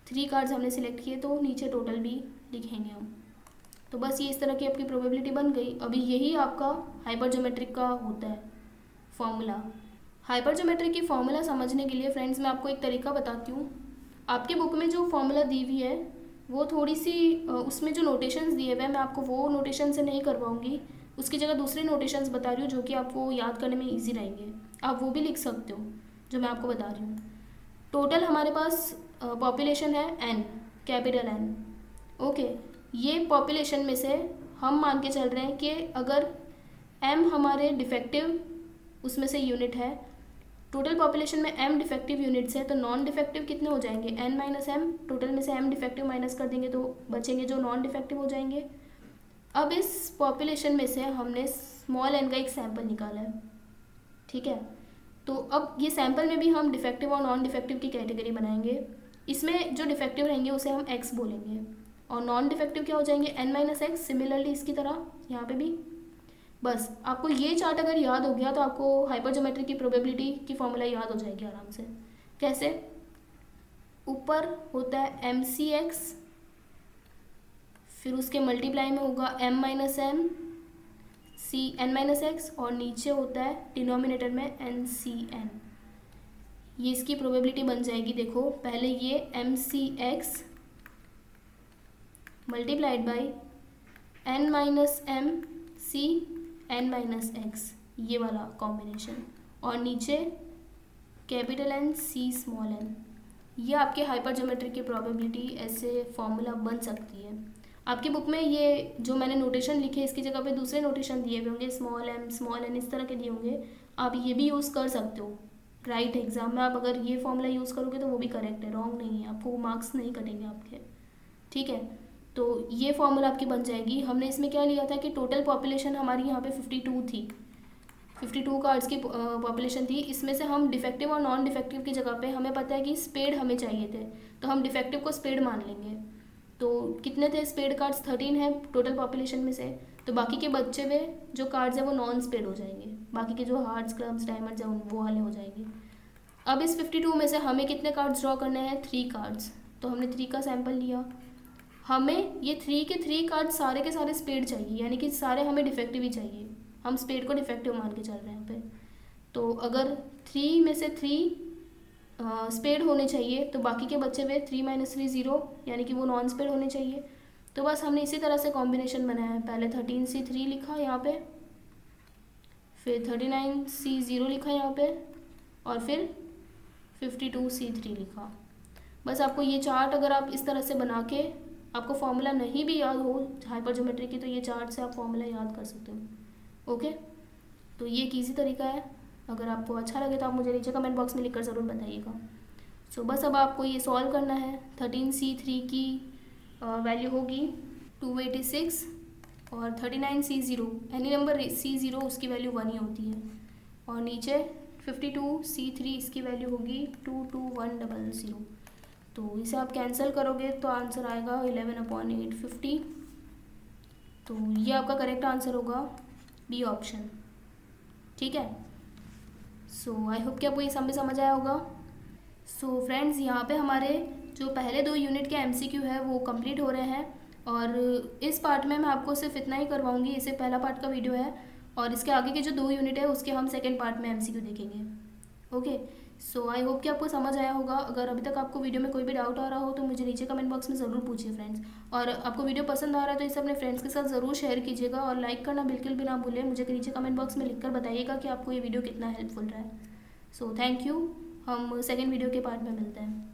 A: 3 कार्ड्स हमने सिलेक्ट किए, तो नीचे टोटल भी लिखेंगे हम। तो बस ये इस तरह की आपकी प्रोबेबिलिटी बन गई। अभी यही आपका हाइपर ज्योमेट्रिक का होता है फॉर्मूला। हाइपर ज्योमेट्रिक की फॉर्मूला समझने के लिए फ्रेंड्स मैं आपको एक तरीका बताती हूँ। आपके बुक में जो फॉर्मूला दी हुई है वो थोड़ी सी उसमें जो नोटेशंस दिए हुए हैं मैं आपको वो नोटेशन से नहीं करवाऊंगी, उसकी जगह दूसरे नोटेशंस बता रही हूँ जो कि आपको याद करने में ईजी रहेंगे। आप वो भी लिख सकते हो जो मैं आपको बता रही हूँ। टोटल हमारे पास पॉपुलेशन है N, कैपिटल N, ओके। ये पॉपुलेशन में से हम मान के चल रहे हैं कि अगर M हमारे डिफेक्टिव उसमें से यूनिट है, टोटल पॉपुलेशन में M डिफेक्टिव यूनिट्स है, तो नॉन डिफेक्टिव कितने हो जाएंगे, N माइनस M। टोटल में से M डिफेक्टिव माइनस कर देंगे तो बचेंगे जो नॉन डिफेक्टिव हो जाएंगे। अब इस पॉपुलेशन में से हमने स्मॉल n का एक सैंपल निकाला है, ठीक है। तो अब ये सैंपल में भी हम डिफेक्टिव और नॉन डिफेक्टिव की कैटेगरी बनाएंगे। इसमें जो डिफेक्टिव रहेंगे उसे हम x बोलेंगे और नॉन डिफेक्टिव क्या हो जाएंगे n माइनस एक्स। सिमिलरली इसकी तरह यहाँ पे भी। बस आपको ये चार्ट अगर याद हो गया तो आपको हाइपर ज्योमेट्रिक की प्रोबेबिलिटी की फॉर्मूला याद हो जाएगी आराम से। कैसे, ऊपर होता है MCX, फिर उसके मल्टीप्लाई में होगा M minus M N minus X और नीचे होता है डिनोमिनेटर में NCN। ये इसकी प्रोबेबिलिटी बन जाएगी। देखो पहले ये MCX multiplied by N minus M N minus X, ये वाला कॉम्बिनेशन, और नीचे capital N C small n। ये आपके हाइपर ज्योमेट्रिक की प्रोबेबिलिटी ऐसे फॉर्मूला बन सकती है। आपकी बुक में ये जो मैंने नोटेशन लिखे इसकी जगह पे दूसरे नोटेशन दिए हुए होंगे, स्मॉल n इस तरह के दिए होंगे। आप ये भी यूज़ कर सकते हो। राइट एग्जाम में आप अगर ये फॉर्मूला यूज़ करोगे तो वो भी करेक्ट है, रॉन्ग नहीं है, आपको मार्क्स नहीं कटेंगे आपके, ठीक है। तो ये फॉर्मूला आपकी बन जाएगी। हमने इसमें क्या लिया था कि टोटल पॉपुलेशन हमारी यहाँ पे 52 थी, 52 कार्ड्स की पॉपुलेशन थी। इसमें से हम डिफेक्टिव और नॉन डिफेक्टिव की जगह पे हमें पता है कि स्पेड हमें चाहिए थे, तो हम डिफेक्टिव को स्पेड मान लेंगे। तो कितने थे स्पेड कार्ड्स, 13 है टोटल पॉपुलेशन में से। तो बाकी के बच्चे हुए जो कार्ड्स हैं वो नॉन स्पेड हो जाएंगे, बाकी के जो हार्ट्स, क्लब्स, डायमंड्स हैं वो वाले हो जाएंगे। अब इस 52 में से हमें कितने कार्ड्स ड्रॉ करने हैं, 3 कार्ड्स। तो हमने 3 का सैंपल लिया। हमें ये 3 के 3 कार्ड सारे के सारे स्पेड चाहिए, यानी कि सारे हमें डिफेक्टिव ही चाहिए। हम स्पेड को डिफेक्टिव मान के चल रहे हैं यहाँ पे। तो अगर 3 में से 3 स्पेड होने चाहिए तो बाकी के बच्चे हुए 3 माइनस 3 0, यानी कि वो नॉन स्पेड होने चाहिए। तो बस हमने इसी तरह से कॉम्बिनेशन बनाया है। पहले 13C3 लिखा यहाँ पे, फिर 39C0 लिखा यहाँ पे, और फिर 52C3 लिखा। बस आपको ये चार्ट अगर आप इस तरह से बना के, आपको फॉर्मूला नहीं भी याद हो हाइपर ज्योमेट्री की, तो ये चार्ट से आप फॉर्मूला याद कर सकते हो, ओके। तो ये एक ईजी तरीका है। अगर आपको अच्छा लगे तो आप मुझे नीचे कमेंट बॉक्स में लिखकर ज़रूर बताइएगा। सो बस अब आपको ये सॉल्व करना है। 13C3 की वैल्यू होगी 286 और 39C0, एनी नंबर C0 उसकी वैल्यू 1 ही होती है, और नीचे 52C3 इसकी वैल्यू होगी 22100। तो इसे आप कैंसिल करोगे तो आंसर आएगा 11/850। तो ये आपका करेक्ट आंसर होगा बी ऑप्शन। ठीक है, सो आई होप कि आपको ये समझ आया होगा। सो फ्रेंड्स, यहाँ पे हमारे जो पहले 2 यूनिट के एमसीक्यू है वो कंप्लीट हो रहे हैं, और इस पार्ट में मैं आपको सिर्फ इतना ही करवाऊँगी। इसे पहला पार्ट का वीडियो है, और इसके आगे के जो 2 यूनिट है उसके हम सेकेंड पार्ट में एमसीक्यू देखेंगे। ओके, सो आई होप कि आपको समझ आया होगा। अगर अभी तक आपको वीडियो में कोई भी डाउट आ रहा हो तो मुझे नीचे कमेंट बॉक्स में ज़रूर पूछिए फ्रेंड्स। और आपको वीडियो पसंद आ रहा है तो इसे अपने फ्रेंड्स के साथ ज़रूर शेयर कीजिएगा, और लाइक करना बिल्कुल भी ना भूलें। मुझे नीचे कमेंट बॉक्स में लिखकर बताइएगा कि आपको ये वीडियो कितना हेल्पफुल रहा है। सो थैंक यू, हम सेकेंड वीडियो के पार्ट में मिलते हैं।